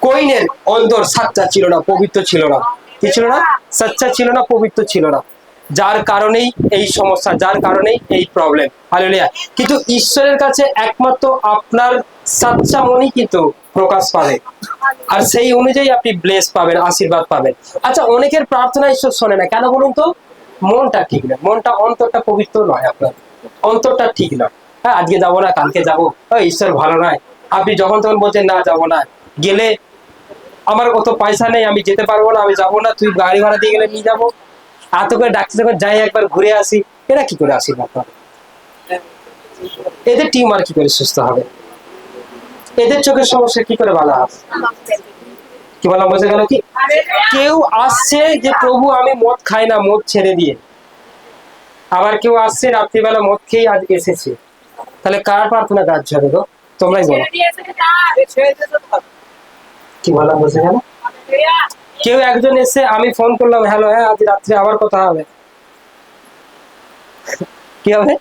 কইনের অন্তর সাচ্চা ছিল না, পবিত্র ছিল না। কি ছিল না? সাচ্চা ছিল না, পবিত্র ছিল না। যার কারণেই এই সমস্যা, যার কারণেই এই প্রবলেম। হালেলুয়া। কিন্তু ঈশ্বরের কাছে একমাত্র আপনার সাচ্চা মনই কিন্তু প্রকাশ পাবে, আর সেই অনুযায়ী আপনি ব্লেস পাবেন, আশীর্বাদ পাবেন। আচ্ছা, অনেকের প্রার্থনা ঈশ্বর শোনে না, কেন বলুন তো? মনটা ঠিক না, অন্তরটা পবিত্র নয়, আপনার অন্তরটা ঠিক নয়। হ্যাঁ, আজকে যাবো না, কালকে যাবো, ঈশ্বর ভালো নয়। আপনি যখন তখন বলছেন না যাবো না, গেলে আমার অত পয়সা নেই, আমি যেতে পারবো না, আমি যাবো না, তুই গাড়ি ভাড়া দিয়ে গেলে নিয়ে যাবো। এত করে ডাক্তার যখন যাই একবার ঘুরে আসি, এরা কি করে আশীর্বাদ পাবে? এদের টিউমার কি করে সুস্থ হবে? এদের চোখের সমস্যা কি করে ভালো হবে? কি বললাম, বোঝা গেল কি? কেউ আসছে যে প্রভু আমি মদ খাই না, মদ ছেড়ে দিয়ে। আবার কেউ আসছে রাত্রিবেলা মদ খেয়ে আজ এসেছে, তাহলে কার প্রার্থনা গ্রাহ্য হবে গো? তোমরাই বলো কি বললাম বুঝে গেল? কেউ একজন এসে আমি ফোন করলাম, হ্যালো, হ্যাঁ আজ রাত্রে আবার কথা হবে, কি হবে?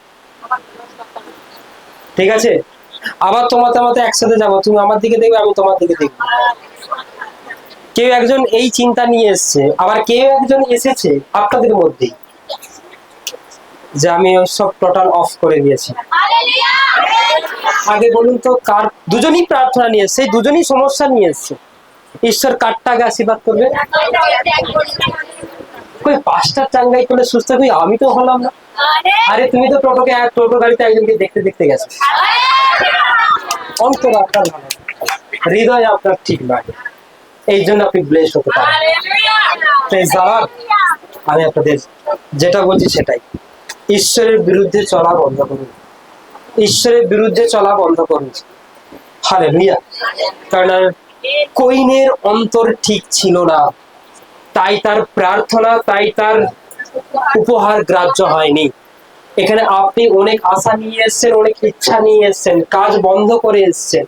ঠিক আছে, আবার তোমাতে আমাতে একসাথে যাবো, তুমি আমার দিকে দেখবে আমি তোমার দিকে দেখবো। কেউ একজন এই চিন্তা নিয়ে এসছে, আবার কেউ একজন এসেছে আপনাদের মধ্যেই যে আমি সব টোটাল অফ করে দিয়েছি। আগে বলুন তো কার? দুজনই প্রার্থনা নিয়ে এসছে, দুজনই সমস্যা নিয়ে এসছে, ঈশ্বর কারটা আগে আশীর্বাদ করবে? কই পাঁচটা চাঙ্গাই করে সুস্থ হই, আমি তো হলাম না। আরে তুমি তো টোটো গাড়িতে একজনকে দেখতে দেখতে গেছো। অন্তর আপনার ভালো, হৃদয় আপনার ঠিক নয়, এই জন্য আপনি ব্লেস হতে পারেন। আমি আপনাদের যেটা বলছি সেটাই, ঈশ্বরের বিরুদ্ধে চলা বন্ধ করুন, ঈশ্বরের বিরুদ্ধে চলা বন্ধ করুন। হালেলুয়া। কারণ কইনের অন্তর ঠিক ছিল না, তাই তার প্রার্থনা, তাই তার উপহার গ্রাহ্য হয়নি। এখানে আপনি অনেক আশা নিয়ে এসছেন, অনেক ইচ্ছা নিয়ে এসছেন, কাজ বন্ধ করে এসছেন,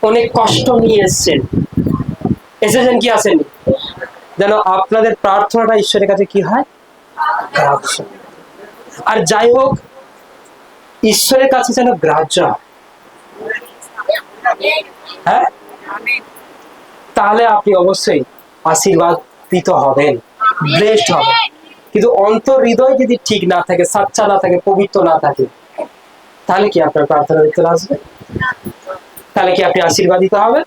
অনেক কষ্ট নিয়ে এসছেন, এসেছেন কি আসেননি? যেন আপনাদের প্রার্থনাটা ঈশ্বরের কাছে কি হয়? গ্রাহ্য। আর যাই হোক, ঈশ্বরের কাছে যেন গ্রাহ্য হয়, হ্যাঁ, তাহলে আপনি অবশ্যই আশীর্বাদিত হবেন, ব্লেসড হবেন। কিন্তু অন্তর হৃদয় যদি ঠিক না থাকে, সাচ্চা না থাকে, পবিত্র না থাকে, তাহলে কি আপনার প্রার্থনা উত্তর আসবে? তাহলে কি আপনি আশীর্বাদিত হবেন?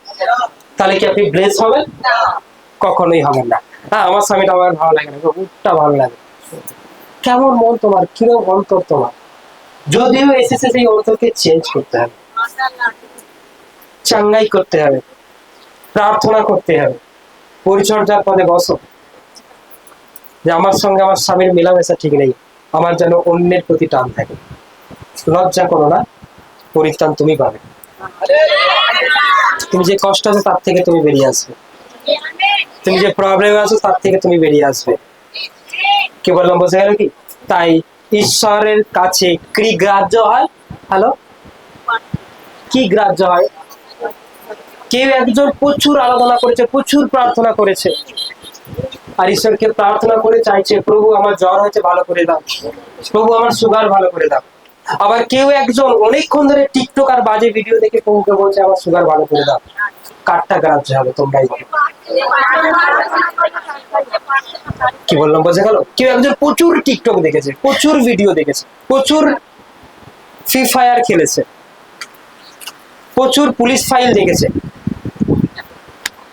তাহলে কি আপনি ব্লেস হবেন? কখনোই হবেন না। হ্যাঁ, আমার স্বামীটা আমার ভালো লাগে না, উঠটা ভালো লাগে, কেমন মন তোমার, কিরকম অন্তর তোমার? যদিও এসেছে সেই অন্তরকে চেঞ্জ করতে হবে, চাঙ্গাই করতে হবে, প্রার্থনা করতে হবে, পরিচর্যার পদে বসো, যে আমার সঙ্গে আমার স্বামীর মেলামেশা ঠিক নেই, আমার যেন অন্যের প্রতি টান থাকে। লজ্জা করো না, পরিত্রাণ তুমি পাবে। তুমি যে কষ্ট আছে তার থেকে তুমি বেরিয়ে আসবে, তুমি যে প্রবলেমে আছো তার থেকে তুমি বেরিয়ে আসবে। কি বললাম বোঝা গেল কি? তাই ঈশ্বরের কাছে কি গ্রাহ্য হয়? হ্যালো, কি গ্রাহ্য হয়? কেউ একজন প্রচুর আরাধনা করেছে, প্রচুর প্রার্থনা করেছে, আর ঈশ্বরকে প্রার্থনা করে চাইছে, প্রভু আমার জ্বর হয়েছে ভালো করে দাও, প্রভু আমার সুগার ভালো করে দাও। আবার কেউ একজন অনেকক্ষণ ধরে টিকটক আর বাজে ভিডিও দেখে প্রভুকে বলছে আমার সুগার ভালো করে দাও। কারটা গ্রাহ্য হবে? তোমরাই বলো। কি বললাম বোঝা গেল? কেউ একজন প্রচুর টিকটক দেখেছে, প্রচুর ভিডিও দেখেছে, প্রচুর ফ্রি ফায়ার খেলেছে, প্রচুর পুলিশ ফাইল দেখেছে,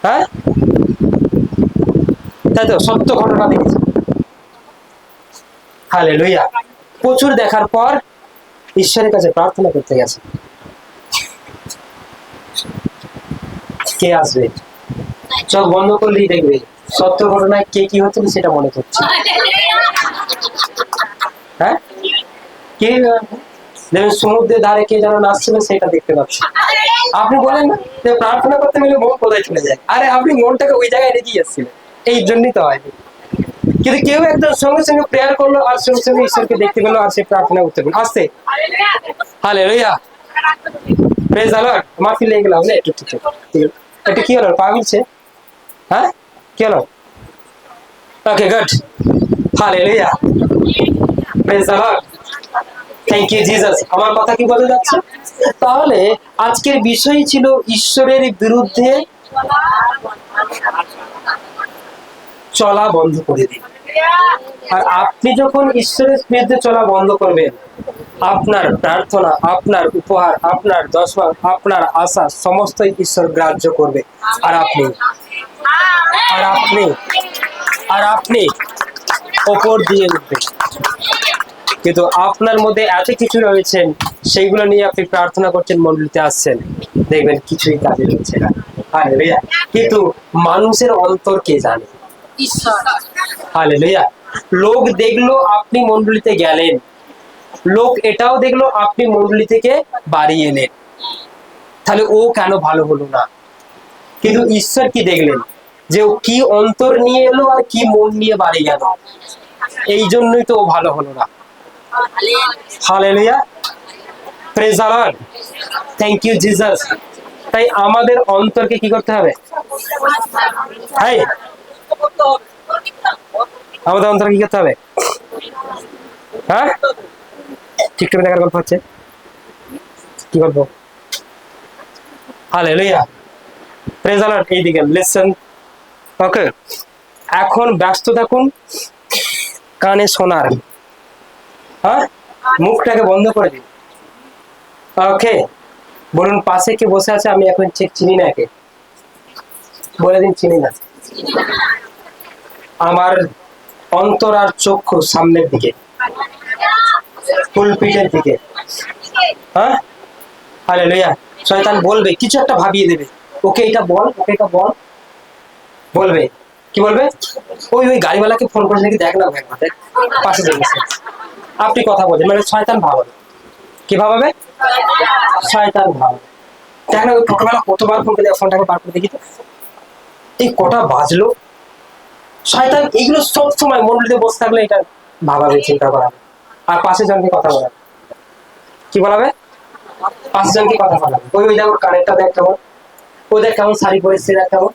হ্যাঁ তাই তো, সত্য ঘটনা দেখেছে, হালেলুয়া। প্রচুর দেখার পর ঈশ্বরের কাছে প্রার্থনা করতে গেছে, কে আসবে? চোখ বন্ধ করলেই দেখবে সত্য ঘটনায় কে কি হচ্ছিল সেটা মনে করছে। হ্যাঁ, কে যেন সমুদ্রের ধারে কে যেন নাচছিল সেটা দেখতে পাচ্ছে। আপনি বলেন না যে প্রার্থনা করতে গেলে মন কোথায় চলে যায়? আরে আপনি মনটাকে ওই জায়গায় রেখে যাচ্ছিলেন, এই জন্যই তো হয়। কিন্তু কেউ একজন সঙ্গে সঙ্গে প্রেয়ার করলো, আর সঙ্গে সঙ্গে ঈশ্বরকে দেখতে পেলো, আর সে প্রার্থনা করতে পেলো। আসতে হালেলুয়া, প্রেজ দ্য লর্ড। মাফি লেগে গেলাম না একটু, ঠিক এটা কি হলো? পা মিলছে? হ্যাঁ, কি হলো? Okay, good, hallelujah, praise the Lord, thank you Jesus. আমার কথা কি বলে যাচ্ছে? তাহলে আজকের বিষয় ছিল ঈশ্বরের বিরুদ্ধে চলা বন্ধ করে দিন। আর আপনি যখন ঈশ্বরের বিরুদ্ধে চলা বন্ধ করবেন, আপনার প্রার্থনা, আপনার উপহার, আপনার দশমা, আপনার আশা সমস্তই ঈশ্বর গ্রাহ্য করবে। আর আপনি আর আপনি আর আপনি ওপর দিয়ে উঠবেন। কিন্তু আপনার মধ্যে এত কিছু রয়েছেন, সেইগুলো নিয়ে আপনি প্রার্থনা করছেন, মণ্ডলীতে আসছেন, দেখবেন কিছুই কাজে হচ্ছে না। হালেলুয়া। কিন্তু মানুষের অন্তর কে জানে? হালেলুয়া। লোক দেখলো আপনি মণ্ডলীতে গেলেন, লোক এটাও দেখলো আপনি মণ্ডলী থেকে বাড়ি এলেন, তাহলে ও কেন ভালো হলো না? কিন্তু ঈশ্বর কি দেখলেন? যে ও কি অন্তর নিয়ে এলো আর কি মন নিয়ে বাড়ি গেল, এই জন্যই তো ও ভালো হলো না। Hallelujah, praise the Lord. Thank you Jesus. তাই আমাদের অন্তরকে কি করতে হবে? হাই, আমাদের অন্তরকে কি করতে হবে? হ্যাঁ, টিকটকে দেখার গল্প হচ্ছে, কি গল্প? Hallelujah, praise the lord. এইদিকে লিসেন, ওকে। এখন ব্যস্ত থাকুন কানে শোনার, হ্যাঁ, মুখটাকে বন্ধ করে দিন। ওকে, বলুন পাশে কে বসে আছে আমি এখন চিনি না, একে বলে দিন চিনি না। আমার অন্তর আর চক্ষু সামনের দিকে, ফুলপিটের দিকে, হ্যাঁ। হালেলুয়া। শয়তান বলবে, কিছু একটা ভাবিয়ে দেবে, ওকে এটা বল, ওকে এটা বল, বলবে কি বলবে? ওই ওই গাড়িওয়ালাকে ফোন করে নাকি, দেখ না একবার, দেখ পাশে গেছে। আপনি কথা বলছেন, মানে শয়তান ভাবাবে। কি ভাবাবে? শয়তান ভাবাবে। দেখ না ওই টোটোবেলা কতবার ফোন করে, ফোনটাকে বার করে দেখি তো, এই কটা বাজলো। শয়তান এইগুলো সব সময় মন্ডলীতে বসে থাকলে এটা ভাবাবে, চিন্তা করাবে। আর পাশে জনকে কথা বলাবে, কি বলাবে? পাঁচ জনকে কথা বলাবে। ওই ওই দেখো কানেরটা দেখ কেমন, ও দেখ কেমন শাড়ি পরেছে, দেখ কেমন,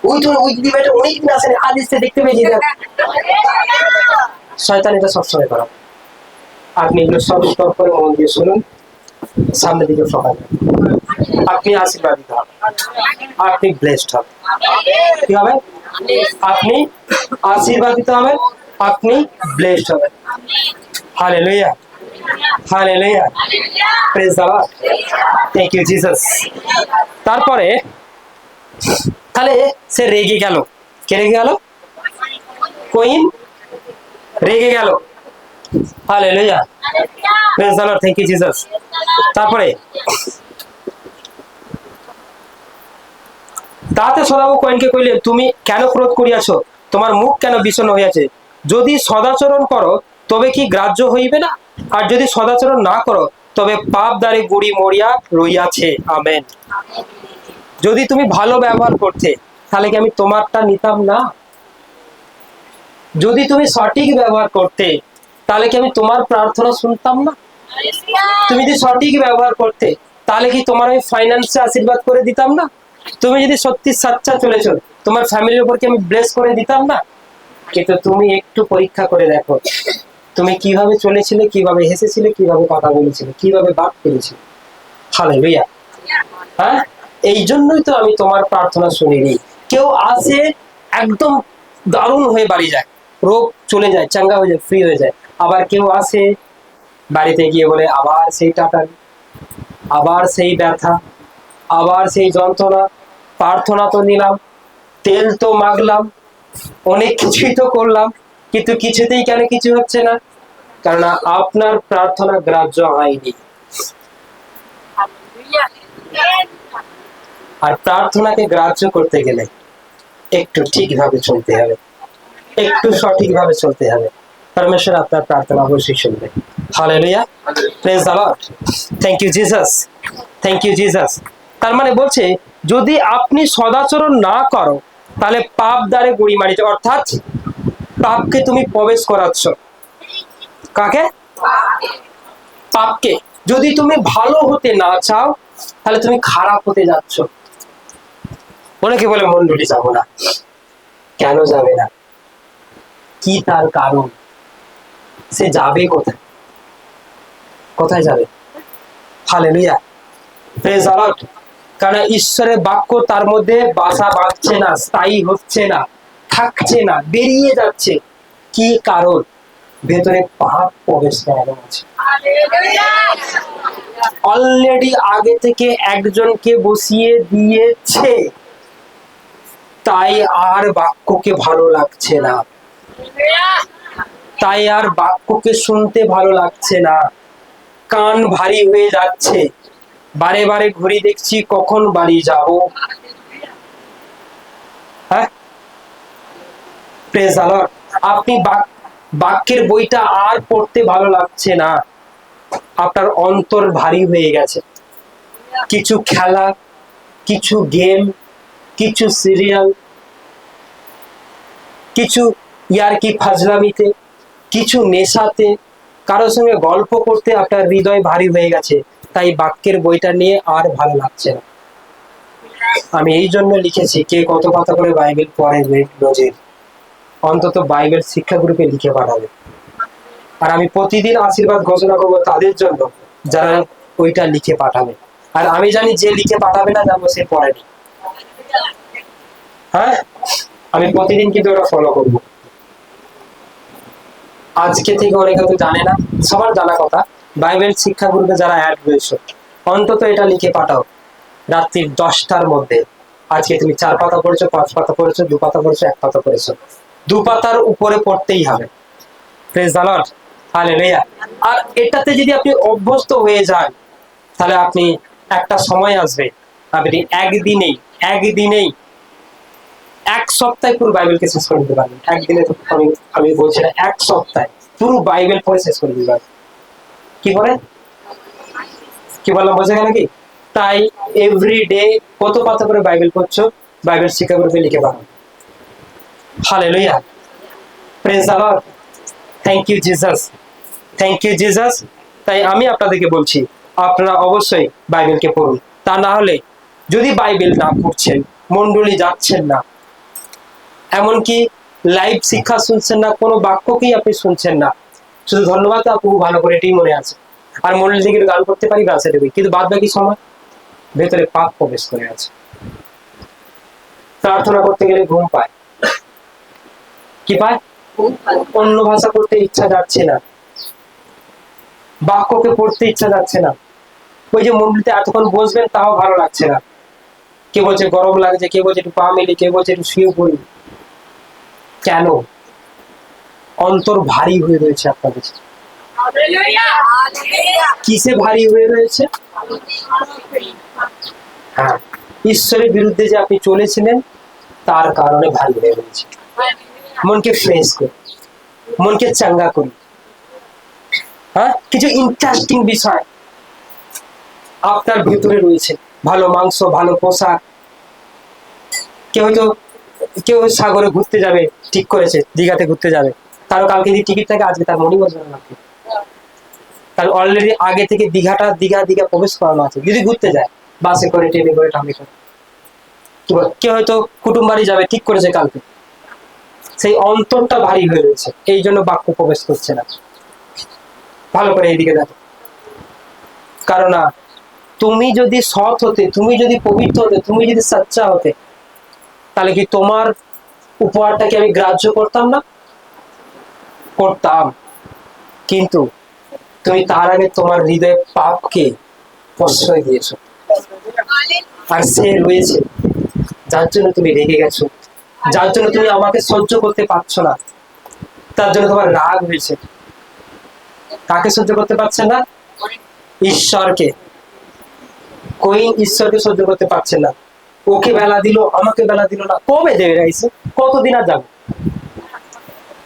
ওই তো ওই দিদিভাইটা অনেকদিন আসেনি, আজ এসে দেখতে পেয়েছি। শয়তান এটা সবসময় করা। আপনি এগুলো সব স্টপ করে মন দিয়ে শুনুন, সামনের দিকে সকাল, আপনি আশীর্বাদিত হবেন, আপনি ব্লেসড হবেন। কি হবে? আপনি আশীর্বাদিত হবেন, আপনি ব্লেসড হবেন। Hallelujah, hallelujah, praise the Lord, thank you Jesus. তারপরে তাহলে সে রেগে গেল। কে রেগে গেল? কইন রেগে গেল। Hallelujah, praise the Lord, thank you Jesus. তারপরে তাতে সদাগর কয়েনকে কইলে, তুমি কেন ক্রোধ করিয়াছ? তোমার মুখ কেন বিষণ্ণ হইয়াছে? যদি সদাচরণ করো তবে কি গ্রাহ্য হইবে না? আর যদি সদাচরণ না করো তবে পাপ দ্বারে গুড়ি মরিয়া রইয়াছে। আমেন। যদি তুমি ভালো ব্যবহার করতে, তাহলে কি আমি তোমারটা নিতাম না? যদি তুমি সঠিক ব্যবহার করতে, তাহলে কি আমি তোমার প্রার্থনা শুনতাম না? তুমি যদি সঠিক ব্যবহার করতে, তাহলে কি তোমার আমি ফাইন্যান্সে আশীর্বাদ করে দিতাম না? তুমি যদি সত্যি সাচ্চা চলেছ, তোমার ফ্যামিলির উপর কি আমি ব্লেস করে দিতাম না? কিন্তু তুমি একটু পরীক্ষা করে দেখো, তুমি কিভাবে চলেছিলে, কিভাবে হেসেছিলে, কিভাবে কথা বলেছিলে, কিভাবে বাদ পেরেছিলে। হালেলুয়া। হ্যাঁ, এই জন্যই তো আমি তোমার প্রার্থনা শুনিনি। কেউ আসে একদম দারুণ হয়ে বাড়ি যায়, রোগ চলে যায়, চাঙ্গা হয়ে যায়, ফ্রি হয়ে যায়। আবার কেউ আসে বাড়িতে গিয়ে বলে আবার সেই টাকা, আবার সেই ব্যথা, আবার সেই যন্ত্রণা। প্রার্থনা তো নিলাম, তেল তো মাগলাম, অনেক কিছুই তো করলাম, কিন্তু কিছুতেই কেন কিছু হচ্ছে না? কারণ আপনার প্রার্থনা গ্রাহ্য হয়নি। আর প্রার্থনাকে গ্রাহ্য করতে গেলে একটু ঠিকভাবে চলতে হবে, একটু সঠিকভাবে চলতে হবে। পরমেশ্বর আপনার প্রার্থনা অবশ্যই শুনবে। Hallelujah, praise the Lord, thank you Jesus, thank you Jesus. তার মানে বলছে, যদি আপনি সদাচরণ না করো তাহলে পাপ দ্বারে গুড়ি মারিছ, অর্থাৎ পাপকে তুমি প্রবেশ করাচ্ছ। কাকে? পাপকে। যদি তুমি ভালো হতে না চাও, তাহলে তুমি খারাপ হতে যাচ্ছ। অনেকে বলে মন্ডলী যাবো না। কেন যাবে না? কি তার কারণ? সে যাবে কোথায়? কোথায় যাবে? Hallelujah, praise the lord. কারণ ঈশ্বরের বাক্য তার মধ্যে বাসা বাঁধছে না, স্থায়ী হচ্ছে না, থাকছে না, বেরিয়ে যাচ্ছে। কি কারণ? ভেতরে পাপ প্রবেশ করানো আছে। অলরেডি আগে থেকে একজনকে বসিয়ে দিয়েছে, তাই আর বাক্যকে ভালো লাগছে না, তাই আর বাক্যকে শুনতে ভালো লাগছে না, কান ভারী হয়ে যাচ্ছে। বারে বারে ঘড়ি দেখছি, কখন বাড়ি যাব। হ্যাঁ, প্রেজ দ্য লর্ড। আপনি বাক্যের বইটা আর পড়তে ভালো লাগছে না, আপনার অন্তর ভারী হয়ে গেছে। কিছু খেলা, কিছু গেম, কিছু সিরিয়াল, কিছু ইয়ার্কি ফাজলামিতে, কিছু নেশাতে, কারোর সঙ্গে গল্প করতে আপনার হৃদয় ভারী হয়ে গেছে। তাই বাক্যের বইটা নিয়ে আর ভালো লাগছে না। আমি এই জন্য লিখেছি, কে কত কথা করে বাইবেল পড়ে নজির, অন্তত বাইবেল শিক্ষা গ্রুপে লিখে পাঠাবে। আর আমি প্রতিদিন আশীর্বাদ ঘোষণা করবো তাদের জন্য যারা ওইটা লিখে পাঠাবে। আর আমি জানি যে লিখে পাঠাবে না, জানবো সে পড়েনি। হ্যাঁ, আমি প্রতিদিন কিন্তু ওটা ফলো করবো। আজকে থেকে অনেকে তো জানে না, সবার জানা কথা, বাইবেল শিক্ষা গ্রুপে যারা অ্যাড হয়েছে অন্তত এটা লিখে পাঠাও রাত্রি 10টার মধ্যে। আজকে তুমি 4 পাতা পড়েছো, 5 পাতা পড়েছো, 2 পাতা পড়েছো, 1 পাতা পড়েছো, 2 পাতার উপরে পড়তেই হবে। Praise the Lord, hallelujah. আর এটাতে যদি আপনি অভ্যস্ত হয়ে যান, তাহলে আপনি একটা সময় আসবে, আপনি একদিনেই 1 সপ্তাহে পুরো বাইবেলকে শেষ করে দিতে পারবেন। একদিনে তো আমি বলছি না, 1 সপ্তাহে পুরো বাইবেল পড়ে শেষ করে দিতে পারবেন। কি করে, কি বললাম বোঝা গেল কি? তাই এভরিডে কত পাতা করে বাইবেল পড়ছো, বাইবেল শিক্ষা গ্রুপে লিখে পাঠাও। Hallelujah, praise the Lord, thank you Jesus, thank you Jesus. তাই আমি আপনাদেরকে বলছি, আপনারা অবশ্যই বাইবেলকে পড়ুন। তা না হলে যদি বাইবেল না পড়ছেন, মন্ডলী যাচ্ছেন না, এমনকি লাইভ শিক্ষা শুনছেন না, কোনো বাক্যকেই আপনি শুনছেন না, শুধু ধন্যবাদ আপু ভালো করে এটাই মনে আছে, আর মন্ডলী থেকে গান করতে পারি গাছে দেবে, কিন্তু বাদ বাকি সময় ভেতরে পাপ প্রবেশ করে আছে। প্রার্থনা করতে গেলে ঘুম পায়, কি পায়? অন্য ভাষা করতে ইচ্ছা যাচ্ছে না, বাক্যকে পড়তে ইচ্ছা যাচ্ছে না। ওই যে মন্ডলীতে এতক্ষণ বসবেন তাও ভালো লাগছে না, কে বলছে গরম লাগছে, কে বলছে একটু পা মেলি, কে বলছে একটু শুয়ে পড়ি। কেন? অন্তর ভারী হয়ে রয়েছে আপনাদের। কিসে ভারী হয়ে রয়েছে? হ্যাঁ, ঈশ্বরের বিরুদ্ধে যে আপনি চলেছিলেন তার কারণে ভারী হয়ে রয়েছে। মনকে ফ্রেশ করুন, মনকে চাঙ্গা করুন। হ্যাঁ, কিছু ইন্টারেস্টিং বিষয় আপনার ভিতরে রয়েছে, ভালো মাংস, ভালো পোশাক। কেউ সাগরে ঘুরতে যাবে, ঠিক করেছে দীঘাতে ঘুরতে যাবে, কারো কালকে যদি টিকিট থাকে আজকে তার মনই বসবে না, তার অলরেডি আগে থেকে দীঘা প্রবেশ করানো আছে। যদি ঘুরতে যায় বাসে করে, ট্রেনে করে, ট্রামে করে, কেউ হয়তো কুটুম বাড়ি যাবে, ঠিক করেছে কালকে, সেই অন্তরটা ভারী হয়ে রয়েছে, এই জন্য বাক্য প্রবেশ করছে না। ভালো করে এইদিকে দেখো, কারণ তুমি যদি সৎ হতে, তুমি যদি পবিত্র হতে, তুমি যদি সচ্চা হতে, তাহলে কি তোমার উপহারটাকে আমি গ্রাহ্য করতাম না? করতাম। কিন্তু তুমি তার আগে তোমার হৃদয়ে পাপকে প্রশ্রয় দিয়েছো, আর সে রয়েছে যার জন্য তুমি রেগে গেছো, যার জন্য তুমি আমাকে সহ্য করতে পারছো না, তার জন্য তোমার রাগ হয়েছে। কাকে সহ্য করতে পারছে না? ঈশ্বরকে। কইন ঈশ্বরকে সহ্য করতে পারছে না, ওকে বেলা দিল, আমাকে বেলা দিল না, কবে দেবে রাইছে, কতদিন আর যাবে?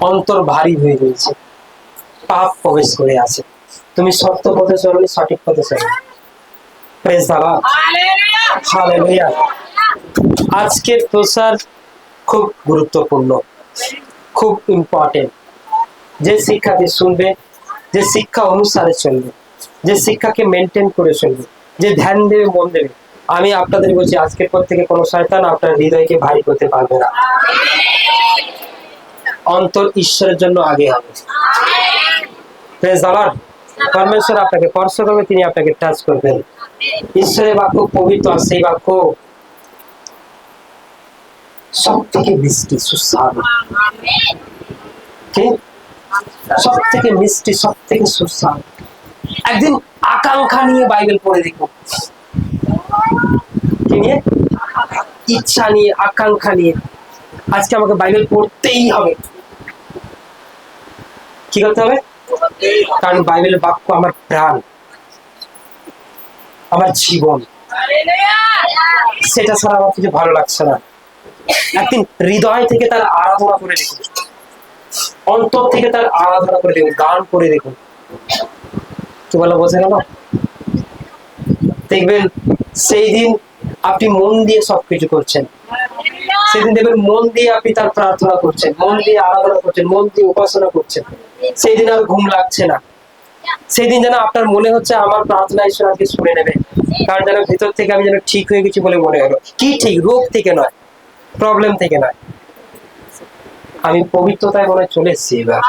অন্তর ভারী হয়ে রয়েছে, পাপ প্রবেশ করে আছে। তুমি সত্য পথে চলনি, সঠিক পথে চলো। Praise the Lord, hallelujah. আজকের প্রচার খুব গুরুত্বপূর্ণ, খুব ইম্পর্টেন্ট। যে শিক্ষাটি শুনবে, যে শিক্ষা অনুসারে চলবে, যে শিক্ষাকে মেনটেন করে চলবে, যে ধ্যান দেবে, মন দেবে, আমি আপনাদের বলছি আজকের পর থেকে কোনো শয়তান আপনার হৃদয়কে ভারী করতে পারবে না। অন্তর ঈশ্বরের জন্য আগে হবে। Praise the lord. পরমেশ্বর আপনাকে স্পর্শ করবে, তিনি আপনাকে টাচ করবেন। ঈশ্বরের বাক্য পবিত্র, আর সেই বাক্য সব থেকে মিষ্টি, সুস্বাদু, সব থেকে মিষ্টি, সব থেকে সুস্বাদু। একদিন আকাঙ্ক্ষা নিয়ে বাইবেল পড়ে দেখুন, কি নিয়ে? ইচ্ছা নিয়ে, আকাঙ্ক্ষা নিয়ে, আজকে আমাকে বাইবেল পড়তেই হবে। কি করতে হবে? কারণ বাইবেলের বাক্য আমার প্রাণ, আমার জীবন, সেটা ছাড়া আমার কিছু ভালো লাগছে না। একদিন হৃদয় থেকে তার আরাধনা করে দেখুন, অন্তর থেকে তার আরাধনা করে দেখুন, গান করে দেখুন। কি বলা বোঝা গেল? দেখবেন সেই দিন আপনি মন দিয়ে সবকিছু করছেন, সেদিন দেখবেন মন দিয়ে আপনি তার প্রার্থনা করছেন, মন দিয়ে আরাধনা করছেন, মন দিয়ে উপাসনা করছেন, সেই দিন আর ঘুম লাগছে না। সেদিন যেন আপনার মনে হচ্ছে আমার প্রার্থনা ঈশ্বর আজকে শুনে নেবে, কারণ যেন ভিতর থেকে আমি যেন ঠিক হয়ে গেছি বলে মনে হলো। কি ঠিক? রোগ থেকে নয়, প্রবলেম থেকে নয়, আমি পবিত্রতায় মনে হয় চলে এসেছি এবার।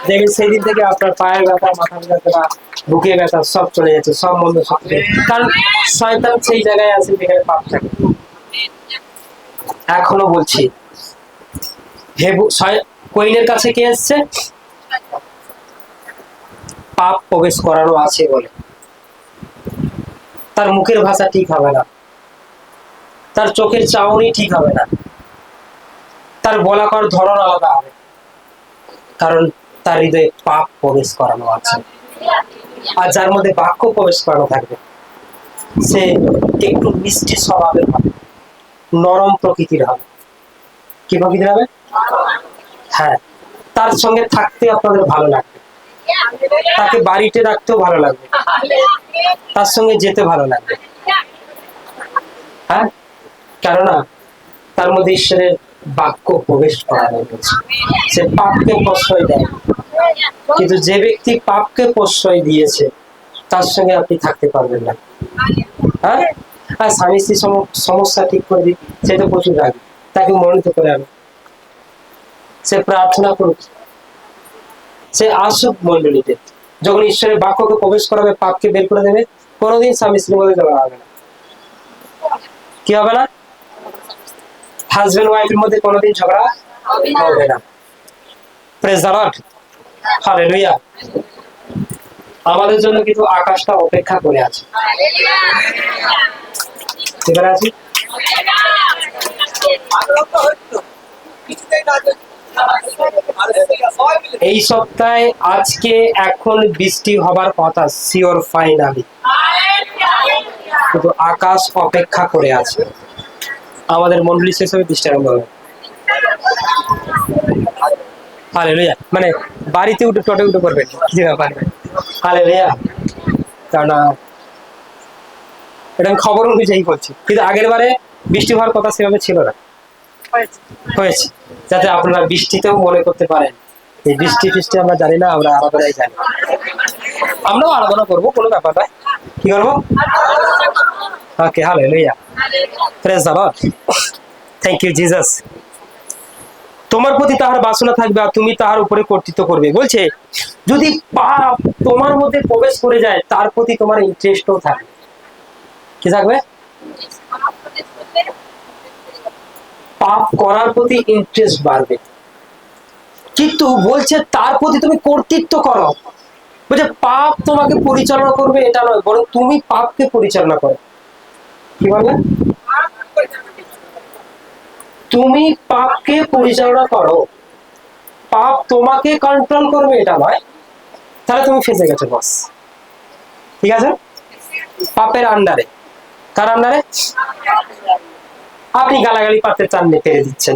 দেখবেন সেদিন থেকে আপনার পায়ের ব্যথা, মাথার ব্যথা, বুকে ব্যথা সব চলে যাচ্ছে, সব মন্দ সব চলে যাচ্ছে। কারণ শয়তান সেই জায়গায় আছে যেখানে পাপ থাকে। এখনো বলছি, কইনের কাছে কে এসছে? পাপ প্রবেশ করানো আছে বলে। তার মুখের ভাষা ঠিক হবে না, তার চোখের চাউনি ঠিক হবে না, তার বলা করার ধরন আলাদা হবে, কারণ তার হৃদয়ে পাপ প্রবেশ করানো আছে। আর যার মধ্যে বাক্য প্রবেশ করানো থাকবে, সে একটু মিষ্টি স্বভাবের হবে, নরম প্রকৃতির হবে। কি প্রকৃতির হবে? হ্যাঁ, তার সঙ্গে থাকতে আপনাদের ভালো লাগবে, তাকে বাড়িতে রাখতেও ভালো লাগবে, তার সঙ্গে যেতে ভালো লাগবে। হ্যাঁ, কেননা তার মধ্যে ঈশ্বরের বাক্য প্রবেশ করানো হয়েছে। সে পাপকে প্রশ্রয় দেয়, কিন্তু যে ব্যক্তি পাপকে প্রশ্রয় দিয়েছে তার সঙ্গে আপনি থাকতে পারবেন না। হ্যাঁ, আর স্বামী স্ত্রী সমস্যা ঠিক করে দিই, সে তো প্রচুর রাখবে, তাকে মনোনীত করে আনে, সে প্রার্থনা করুক, সে আসুক মন্ডলীতে। যখন ঈশ্বরের বাক্যকে প্রবেশ করাবে, পাপকে বের করে দেবে, কোনোদিন স্বামী স্ত্রীর মধ্যে ঝগড়া হবে না। কি হবে না? হাজবেন্ড ওয়াইফের মধ্যে কোনোদিন ঝগড়া হবে না। Praise the Lord, hallelujah. আমাদের জন্য কিন্তু আকাশটা অপেক্ষা করে আছে। ঠিক আছে? এই সপ্তাহে আজকে এখন বৃষ্টি হবার কথা, শিওর ফাইনালি, কিন্তু আকাশ অপেক্ষা করে আছে। আমাদের মন্ডলী শেষ হবে, বৃষ্টি আরম্ভ হবে। হালেলুয়া। মানে বাড়িতে উঠে টোটে উঠে করবেন, কি ব্যাপার? হালেলুয়া। কারণ এটা আমি খবর অনুযায়ী বলছি, কিন্তু আগের বারে বৃষ্টি হওয়ার কথা সেভাবে ছিল না, হয়েছে। যাতে আপনারা বৃষ্টিতেও মনে করতে পারেন এই বৃষ্টি ফিষ্টি আমরা জানি না, আমরা আরাধনায় জানি। আমরাও আরাধনা করবো, কোনো ব্যাপার নয়। কি করবো? Okay, hallelujah. Praise the Lord. Thank you Jesus. তোমার প্রতি তাহার বাসনা থাকবে আর তুমি তাহার উপরে কর্তৃত্ব করবে। বলছে যদি পাপ তোমার মধ্যে প্রবেশ করে যায়, তার প্রতি তোমার ইন্টারেস্টও থাকবে। কি থাকবে? পাপ করার প্রতি ইন্টারেস্ট বাড়বে। কিন্তু বলছে তার প্রতি তুমি কর্তৃত্ব করো। বলছে পাপ তোমাকে পরিচালনা করবে এটা নয়, বরং তুমি পাপকে পরিচালনা করো। কি বলবে? তুমি পাপকে পরিচালনা করো, পাপ তোমাকে কন্ট্রোল করবে এটা নয়। তাহলে তুমি ফেঁসে গেছো বস। ঠিক আছে? পাপের আন্ডারে। কার আন্ডারে? আপনি গালাগালি পাতে চাননি, পেরে দিচ্ছেন।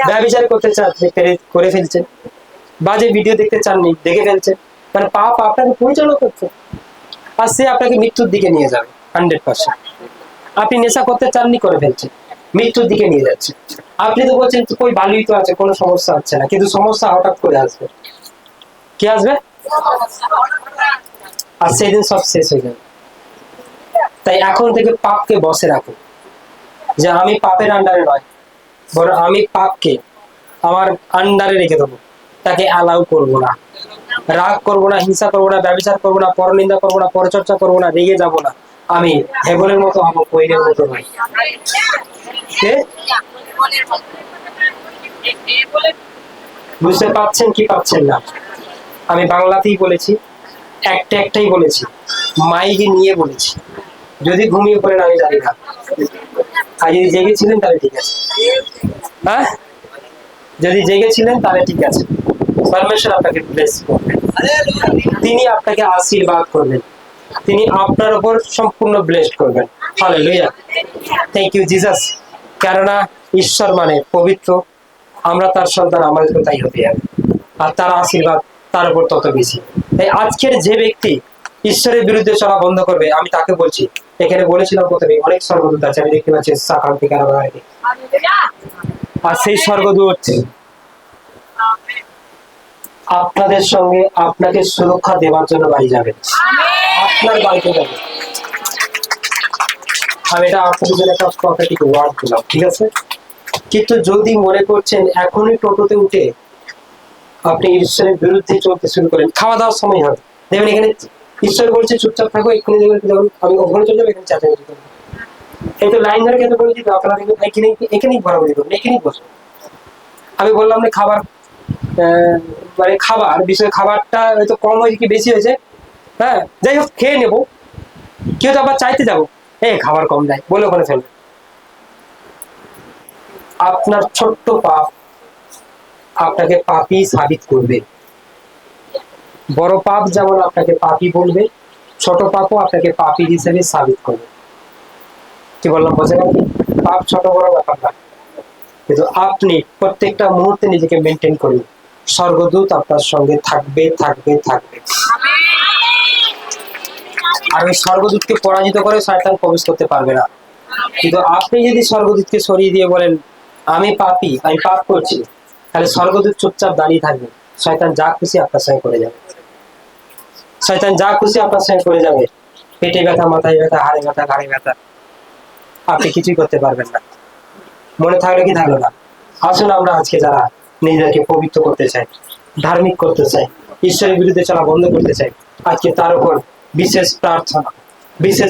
ব্যভিচার করতে চাননি, পেরে করে ফেলছেন। বাজে ভিডিও দেখতে চাননি, দেখে ফেলছেন। মানে পাপ আপনাকে পরিচালনা করছে, আর সে আপনাকে মৃত্যুর দিকে নিয়ে যাবে 100%। আপনি নেশা করতে চাননি, করে ফেলছেন, মৃত্যুর দিকে নিয়ে যাচ্ছে। আপনি তো বলছেন কই ভালোই তো আছে, কোনো সমস্যা হচ্ছে না, কিন্তু সমস্যা হঠাৎ করে আসবে। কি আসবে? আর সেদিন সব শেষ হয়ে যাবে। তাই এখন থেকে পাপকে বসে রাখুন, যে আমি পাপের আন্ডারে নয়, বরং আমি পাপকে আমার আন্ডারে রেখে দেবো। তাকে অ্যালাউ করবো না, রাগ করবো না, হিংসা করবো না, ব্যভিচার করবো না, পরনিন্দা করবো না, পরচর্চা করবো না, রেগে যাবো না। আমি হেবলের মতো হবো, কইনের মতো নয়। বুঝতে পারছেন কি পাচ্ছেন না? আমি বাংলাতেই বলেছি, একটাই বলেছি, মাইকে নিয়ে বলেছি। যদি ঘুমিয়ে পড়েন আমি জানি না, আর যদি জেগেছিলেন তাহলে ঠিক আছে। হ্যাঁ, যদি জেগেছিলেন তাহলে ঠিক আছে। পরমেশ্বর আপনাকে ব্লেস করবেন, তিনি আপনাকে আশীর্বাদ করবেন, তিনি আপনার উপর সম্পূর্ণ ব্লেসড করবেন। হালেলুয়া। Thank you Jesus. কেননা ঈশ্বর মানে পবিত্র, আমরা তার সন্তান, আমাদের তো তাই হতে হবে, আর তার আশীর্বাদ তার উপর তত বেশি। তাই আজকের যে ব্যক্তি ঈশ্বরের বিরুদ্ধে চলা বন্ধ করবে, আমি তাকে বলছি, এখানে বলেছিলাম প্রথমে অনেক স্বর্গদূত আছে, আমি দেখতে পাচ্ছি সাকাল থেকে আর সেই স্বর্গদূত আপনাদের সঙ্গে আপনাকে সুরক্ষা দেওয়ার জন্য বাড়ি যাবে, আপনার বাড়িতে যাবে। আমি এটা আপনাদের জন্য একটা প্রফেটিক ওয়ার্ড দিলাম, ঠিক আছে? কিন্তু যদি মনে করছেন এখনই টোটোতে উঠে আপনি ঈশ্বরের বিরুদ্ধে চলতে শুরু করেন, খাওয়া দাওয়ার সময় হবে, দেখবেন এখানে ঈশ্বর বলছে চুপচাপ থাকো, এখানে দেখবেন আমি ওখানে চলে যাবো, এখানে চাচাচাচি করবো। এই তো লাইন ধরে খেতে বলে দিতে আপনারা দেখবেন এখানেই ঘোরাঘুরি করবেন, এখানেই বসে। আমি বললাম না খাবার মানে খাবার বিষয়, খাবারটা হয়তো কম হয়েছে কি বেশি হয়েছে, হ্যাঁ যাই হোক খেয়ে নেবো, কেউ তো আবার চাইতে যাবো খাবার কম দেয় বলে ওখানে ফেলবে। আপনার ছোট্ট পাপ আপনাকে পাপী সাবিত করবে। বড় পাপ যেমন আপনাকে পাপী বলবে, ছোট পাপও আপনাকে পাপী হিসেবে সাবিত করবে। কি বললাম বোঝা গেল? পাপ ছোট বড় ব্যাপার না, কিন্তু আপনি প্রত্যেকটা মুহূর্তে নিজেকে মেনটেন করুন, স্বর্গদূত আপনার সঙ্গে থাকবে থাকবে থাকবে। আর ওই স্বর্গদূতকে পরাজিত করে শয়তান প্রবেশ করতে পারবে না। কিন্তু আপনি যদি স্বর্গদূতকে সরিয়ে দিয়ে বলেন আমি পাপী, আমি পাপ করছি, তাহলে স্বর্গদূত চুপচাপ দাঁড়িয়ে থাকবে, শয়তান যা খুশি আপনার সঙ্গে করে যাবে। শয়তান যা খুশি আপনার সঙ্গে করে যাবে, পেটে ব্যথা, মাথায় ব্যথা, হাড়ে ব্যথা, ঘাড়ে ব্যথা, আপনি কিছুই করতে পারবেন না। মনে থাকলে কি থাকলো না? আসুন আমরা আজকে যারা নিজেদেরকে পবিত্র করতে চাই, ধার্মিক করতে চাই, ঈশ্বরের বিরুদ্ধে চলা বন্ধ করতে চাই, আজকে তার উপর বিশেষ প্রার্থনা, বিশেষ